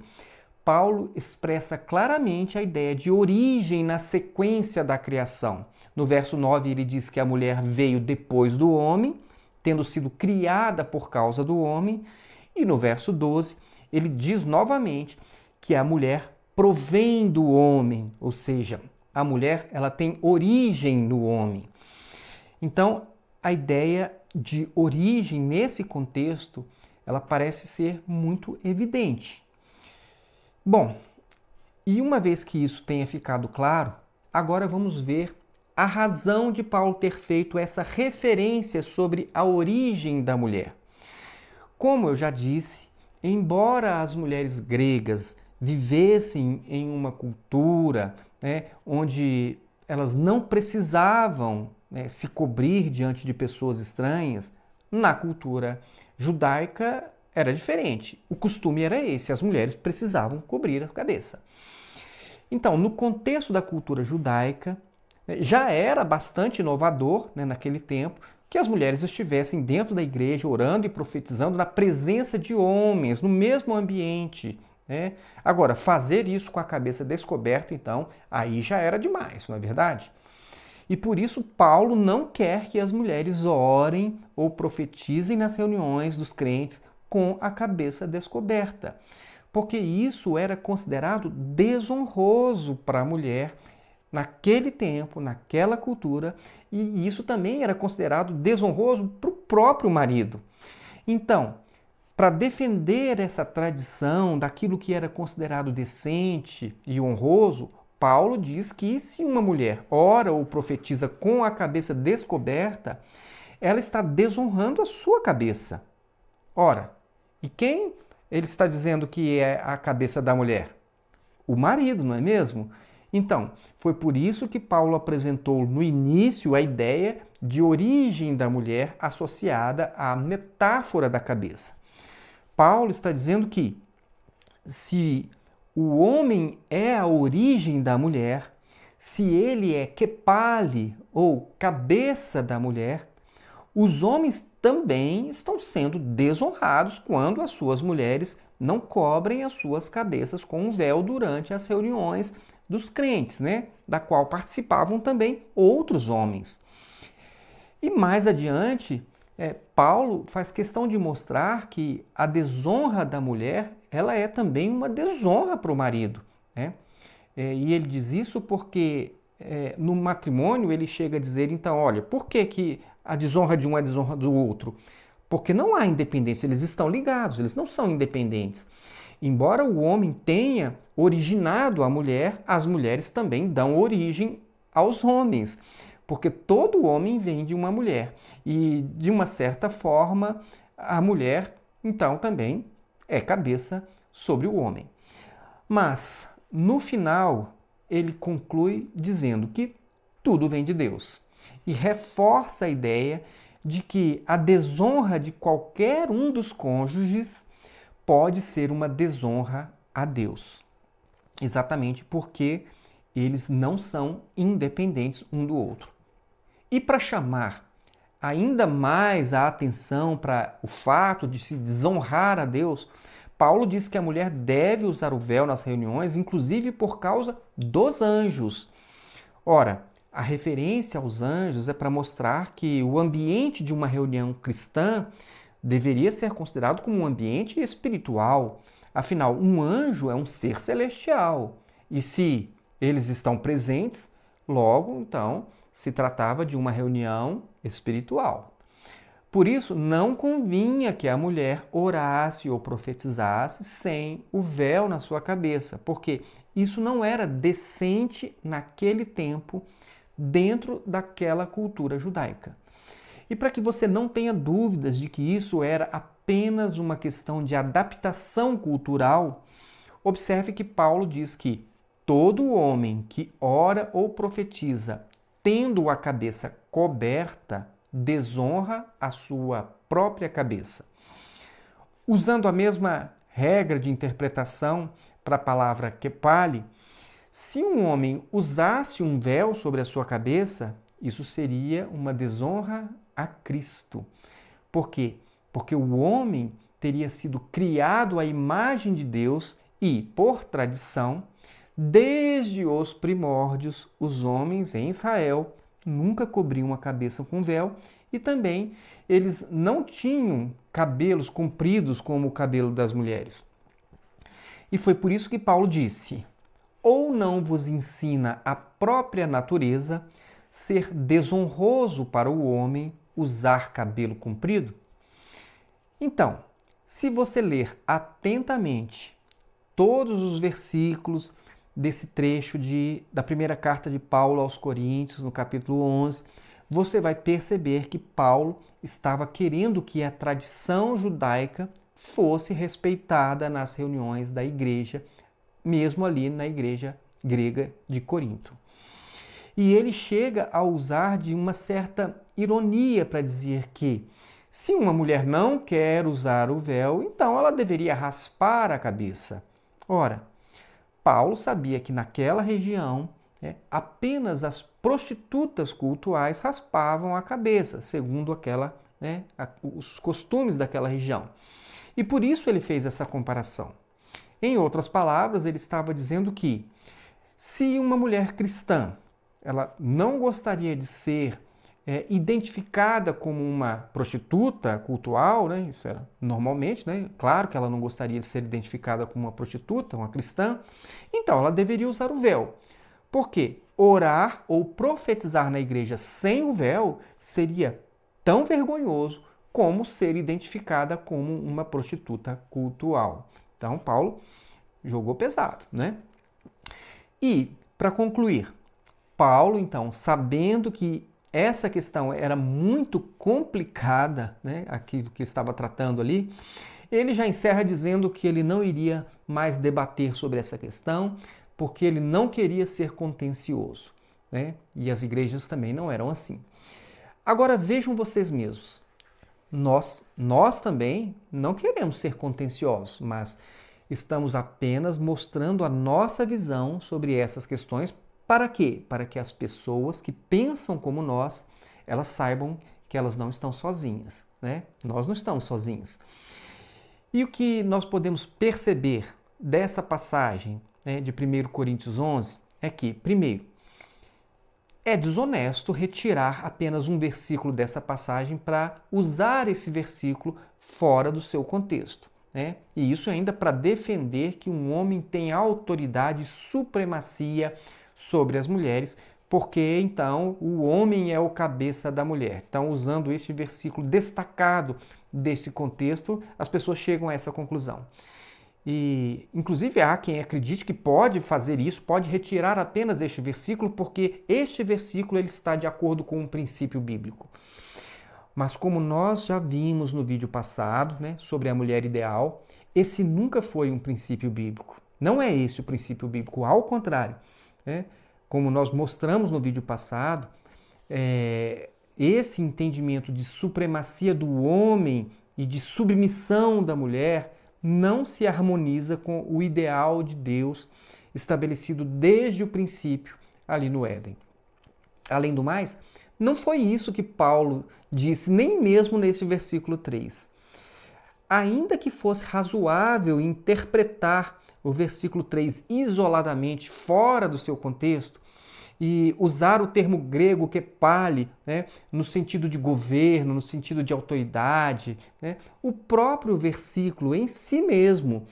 Paulo expressa claramente a ideia de origem na sequência da criação. No verso 9 ele diz que a mulher veio depois do homem, tendo sido criada por causa do homem. E no verso 12 ele diz novamente que a mulher provém do homem, ou seja, a mulher ela tem origem no homem. Então, a ideia de origem nesse contexto, ela parece ser muito evidente. Bom, e uma vez que isso tenha ficado claro, agora vamos ver a razão de Paulo ter feito essa referência sobre a origem da mulher. Como eu já disse, embora as mulheres gregas vivessem em uma cultura, né, onde elas não precisavam, né, se cobrir diante de pessoas estranhas, na cultura judaica era diferente. O costume era esse, as mulheres precisavam cobrir a cabeça. Então, no contexto da cultura judaica, já era bastante inovador, né, naquele tempo, que as mulheres estivessem dentro da igreja orando e profetizando na presença de homens, no mesmo ambiente, né? Agora, fazer isso com a cabeça descoberta, então, aí já era demais, não é verdade? E por isso Paulo não quer que as mulheres orem ou profetizem nas reuniões dos crentes com a cabeça descoberta, porque isso era considerado desonroso para a mulher naquele tempo, naquela cultura, e isso também era considerado desonroso para o próprio marido. Então, para defender essa tradição daquilo que era considerado decente e honroso, Paulo diz que se uma mulher ora ou profetiza com a cabeça descoberta, ela está desonrando a sua cabeça. Ora, e quem ele está dizendo que é a cabeça da mulher? O marido, não é mesmo? Então, foi por isso que Paulo apresentou no início a ideia de origem da mulher associada à metáfora da cabeça. Paulo está dizendo que se o homem é a origem da mulher, se ele é kepali ou cabeça da mulher, os homens também estão sendo desonrados quando as suas mulheres não cobrem as suas cabeças com um véu durante as reuniões dos crentes, né? Da qual participavam também outros homens. E mais adiante, Paulo faz questão de mostrar que a desonra da mulher, ela é também uma desonra para o marido, né? E ele diz isso porque no matrimônio ele chega a dizer, então, olha, por que a desonra de um é a desonra do outro? Porque não há independência, eles estão ligados, eles não são independentes. Embora o homem tenha originado a mulher, as mulheres também dão origem aos homens, porque todo homem vem de uma mulher. E, de uma certa forma, a mulher, então, também é cabeça sobre o homem. Mas, no final, ele conclui dizendo que tudo vem de Deus. E reforça a ideia de que a desonra de qualquer um dos cônjuges pode ser uma desonra a Deus. Exatamente porque eles não são independentes um do outro. E para chamar ainda mais a atenção para o fato de se desonrar a Deus, Paulo diz que a mulher deve usar o véu nas reuniões, inclusive por causa dos anjos. Ora, a referência aos anjos é para mostrar que o ambiente de uma reunião cristã deveria ser considerado como um ambiente espiritual. Afinal, um anjo é um ser celestial. E se eles estão presentes, logo, então, se tratava de uma reunião espiritual. Por isso, não convinha que a mulher orasse ou profetizasse sem o véu na sua cabeça, porque isso não era decente naquele tempo dentro daquela cultura judaica. E para que você não tenha dúvidas de que isso era apenas uma questão de adaptação cultural, observe que Paulo diz que todo homem que ora ou profetiza tendo a cabeça coberta desonra a sua própria cabeça. Usando a mesma regra de interpretação para a palavra kepale, se um homem usasse um véu sobre a sua cabeça, isso seria uma desonra a Cristo. Por quê? Porque o homem teria sido criado à imagem de Deus e, por tradição, desde os primórdios, os homens em Israel nunca cobriam a cabeça com véu e também eles não tinham cabelos compridos como o cabelo das mulheres. E foi por isso que Paulo disse: ou não vos ensina a própria natureza ser desonroso para o homem usar cabelo comprido? Então, se você ler atentamente todos os versículos desse trecho da primeira carta de Paulo aos Coríntios, no capítulo 11, você vai perceber que Paulo estava querendo que a tradição judaica fosse respeitada nas reuniões da igreja, mesmo ali na igreja grega de Corinto. E ele chega a usar de uma certa ironia para dizer que, se uma mulher não quer usar o véu, então ela deveria raspar a cabeça. Ora, Paulo sabia que naquela região apenas as prostitutas cultuais raspavam a cabeça, segundo os costumes daquela região. E por isso ele fez essa comparação. Em outras palavras, ele estava dizendo que se uma mulher cristã ela não gostaria de ser identificada como uma prostituta cultual, né? Isso era normalmente, né? Claro que ela não gostaria de ser identificada como uma prostituta, uma cristã, então ela deveria usar o véu. Por quê? Orar ou profetizar na igreja sem o véu seria tão vergonhoso como ser identificada como uma prostituta cultual. Então, Paulo jogou pesado, né? E, para concluir, Paulo, então, sabendo que essa questão era muito complicada, né, aquilo que estava tratando ali, ele já encerra dizendo que ele não iria mais debater sobre essa questão, porque ele não queria ser contencioso, né? E as igrejas também não eram assim. Agora vejam vocês mesmos, nós também não queremos ser contenciosos, mas estamos apenas mostrando a nossa visão sobre essas questões. Para quê? Para que as pessoas que pensam como nós, elas saibam que elas não estão sozinhas, né? Nós não estamos sozinhos. E o que nós podemos perceber dessa passagem, né, de 1 Coríntios 11 é que, primeiro, é desonesto retirar apenas um versículo dessa passagem para usar esse versículo fora do seu contexto, né? E isso ainda para defender que um homem tem autoridade e supremacia sobre as mulheres, porque então o homem é o cabeça da mulher. Então, usando este versículo destacado desse contexto, as pessoas chegam a essa conclusão. E, inclusive, há quem acredite que pode fazer isso, pode retirar apenas este versículo, porque este versículo ele está de acordo com um princípio bíblico. Mas como nós já vimos no vídeo passado, né, sobre a mulher ideal, esse nunca foi um princípio bíblico. Não é esse o princípio bíblico, ao contrário. Como nós mostramos no vídeo passado, esse entendimento de supremacia do homem e de submissão da mulher não se harmoniza com o ideal de Deus estabelecido desde o princípio ali no Éden. Além do mais, não foi isso que Paulo disse, nem mesmo nesse versículo 3. ainda que fosse razoável interpretar o versículo 3 isoladamente, fora do seu contexto, e usar o termo grego kepale, né, no sentido de governo, no sentido de autoridade, né, o próprio versículo em si mesmo,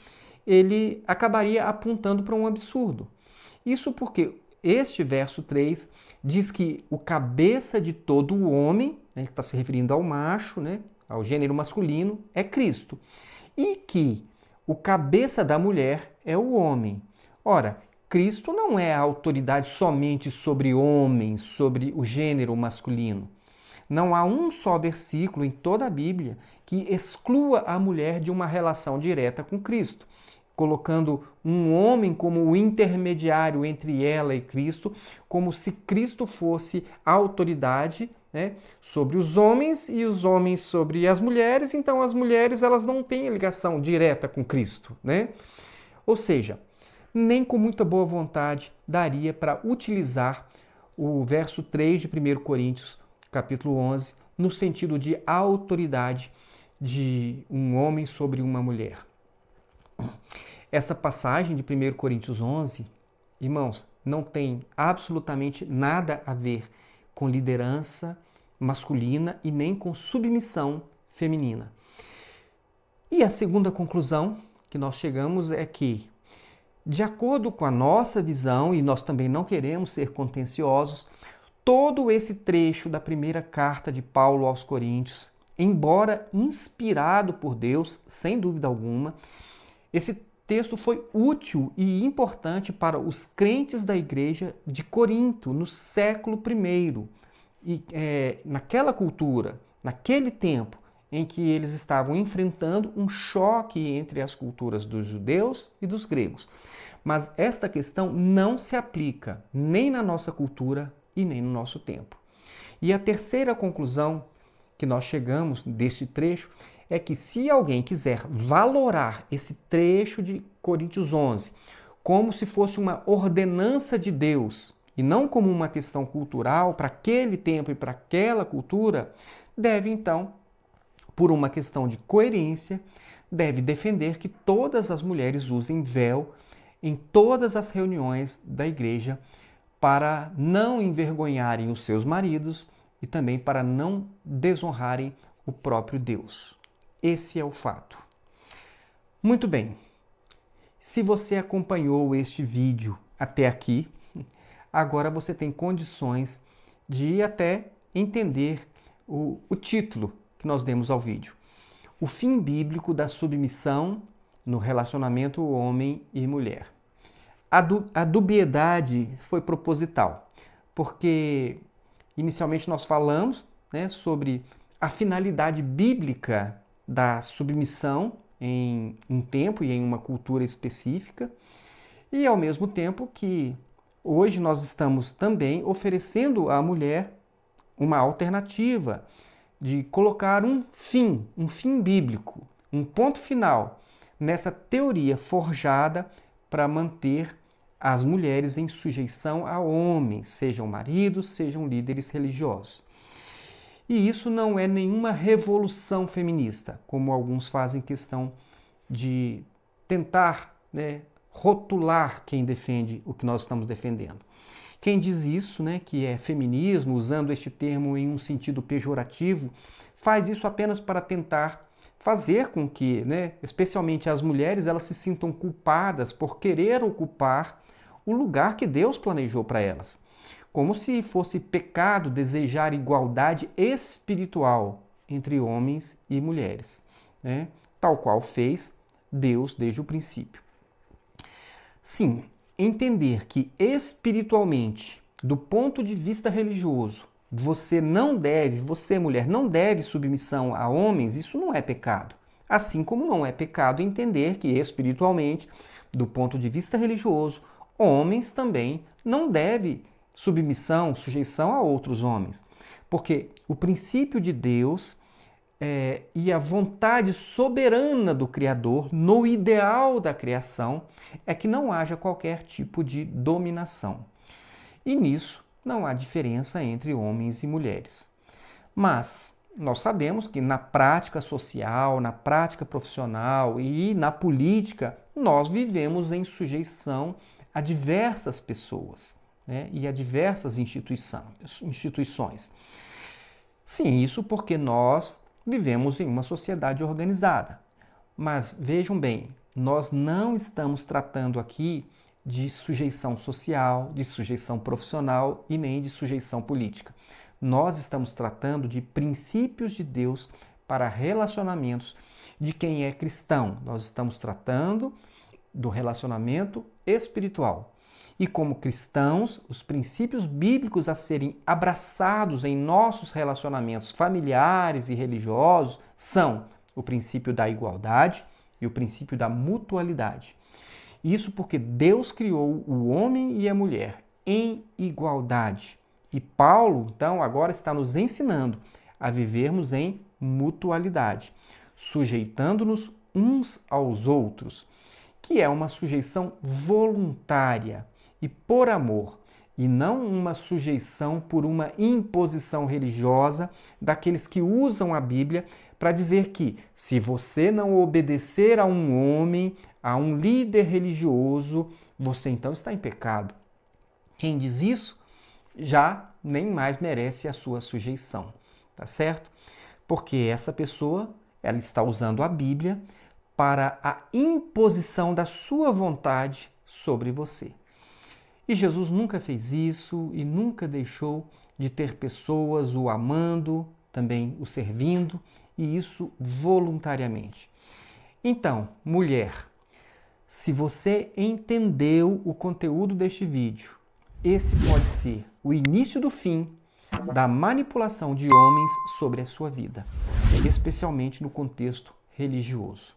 ele acabaria apontando para um absurdo. Isso porque este verso 3 diz que o cabeça de todo o homem, né, que está se referindo ao macho, né, ao gênero masculino, é Cristo. E que o cabeça da mulher é o homem. Ora, Cristo não é a autoridade somente sobre homens, sobre o gênero masculino. Não há um só versículo em toda a Bíblia que exclua a mulher de uma relação direta com Cristo, colocando um homem como o intermediário entre ela e Cristo, como se Cristo fosse a autoridade, né, sobre os homens e os homens sobre as mulheres. Então as mulheres elas não têm ligação direta com Cristo, né? Ou seja, nem com muita boa vontade daria para utilizar o verso 3 de 1 Coríntios, capítulo 11, no sentido de autoridade de um homem sobre uma mulher. Essa passagem de 1 Coríntios 11, irmãos, não tem absolutamente nada a ver com liderança masculina e nem com submissão feminina. E a segunda conclusão que nós chegamos é que, de acordo com a nossa visão, e nós também não queremos ser contenciosos, todo esse trecho da primeira carta de Paulo aos Coríntios, embora inspirado por Deus, sem dúvida alguma, esse texto foi útil e importante para os crentes da igreja de Corinto, no século I. E naquela cultura, naquele tempo, em que eles estavam enfrentando um choque entre as culturas dos judeus e dos gregos. Mas esta questão não se aplica nem na nossa cultura e nem no nosso tempo. E a terceira conclusão que nós chegamos deste trecho é que se alguém quiser valorar esse trecho de Coríntios 11 como se fosse uma ordenança de Deus e não como uma questão cultural para aquele tempo e para aquela cultura, deve então, por uma questão de coerência, deve defender que todas as mulheres usem véu em todas as reuniões da igreja para não envergonharem os seus maridos e também para não desonrarem o próprio Deus. Esse é o fato. Muito bem. Se você acompanhou este vídeo até aqui, agora você tem condições de até entender o título que nós demos ao vídeo. O fim bíblico da submissão no relacionamento homem e mulher. A dubiedade foi proposital, porque inicialmente nós falamos, né, sobre a finalidade bíblica da submissão em um tempo e em uma cultura específica, e ao mesmo tempo que hoje nós estamos também oferecendo à mulher uma alternativa de colocar um fim bíblico, um ponto final nessa teoria forjada para manter as mulheres em sujeição a homens, sejam maridos, sejam líderes religiosos. E isso não é nenhuma revolução feminista, como alguns fazem questão de tentar, né, rotular quem defende o que nós estamos defendendo. Quem diz isso, né, que é feminismo, usando este termo em um sentido pejorativo, faz isso apenas para tentar fazer com que, né, especialmente as mulheres, elas se sintam culpadas por querer ocupar o lugar que Deus planejou para elas. Como se fosse pecado desejar igualdade espiritual entre homens e mulheres, né? Tal qual fez Deus desde o princípio. Sim, entender que espiritualmente, do ponto de vista religioso, você mulher, não deve submissão a homens, isso não é pecado. Assim como não é pecado entender que espiritualmente, do ponto de vista religioso, homens também não devem sujeição a outros homens. Porque o princípio de Deus e a vontade soberana do Criador, no ideal da criação, é que não haja qualquer tipo de dominação. E nisso não há diferença entre homens e mulheres. Mas nós sabemos que na prática social, na prática profissional e na política, nós vivemos em sujeição a diversas pessoas, né, e a diversas instituições. Sim, isso porque nós vivemos em uma sociedade organizada. Mas vejam bem, nós não estamos tratando aqui de sujeição social, de sujeição profissional e nem de sujeição política. Nós estamos tratando de princípios de Deus para relacionamentos de quem é cristão. Nós estamos tratando do relacionamento espiritual. E como cristãos, os princípios bíblicos a serem abraçados em nossos relacionamentos familiares e religiosos são o princípio da igualdade e o princípio da mutualidade. Isso porque Deus criou o homem e a mulher em igualdade. E Paulo, então, agora está nos ensinando a vivermos em mutualidade, sujeitando-nos uns aos outros, que é uma sujeição voluntária e por amor, e não uma sujeição por uma imposição religiosa daqueles que usam a Bíblia para dizer que se você não obedecer a um homem, a um líder religioso, você então está em pecado. Quem diz isso já nem mais merece a sua sujeição, tá certo? Porque essa pessoa, ela está usando a Bíblia para a imposição da sua vontade sobre você. E Jesus nunca fez isso e nunca deixou de ter pessoas o amando, também o servindo, e isso voluntariamente. Então, mulher, se você entendeu o conteúdo deste vídeo, esse pode ser o início do fim da manipulação de homens sobre a sua vida, especialmente no contexto religioso.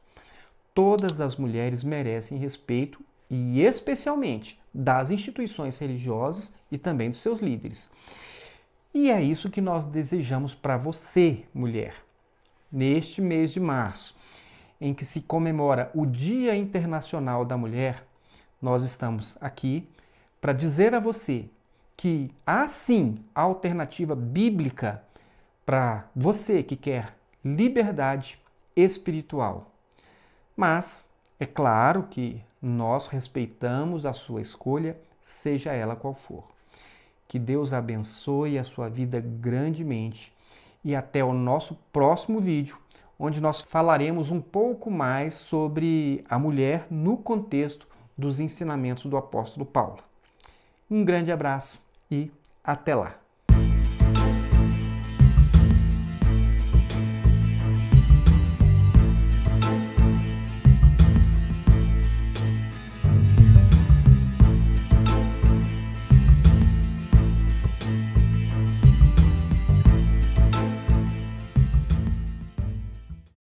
Todas as mulheres merecem respeito e especialmente das instituições religiosas e também dos seus líderes. E é isso que nós desejamos para você, mulher. Neste mês de março, em que se comemora o Dia Internacional da Mulher, nós estamos aqui para dizer a você que há sim alternativa bíblica para você que quer liberdade espiritual. Mas é claro que nós respeitamos a sua escolha, seja ela qual for. Que Deus abençoe a sua vida grandemente e até o nosso próximo vídeo, onde nós falaremos um pouco mais sobre a mulher no contexto dos ensinamentos do apóstolo Paulo. Um grande abraço e até lá!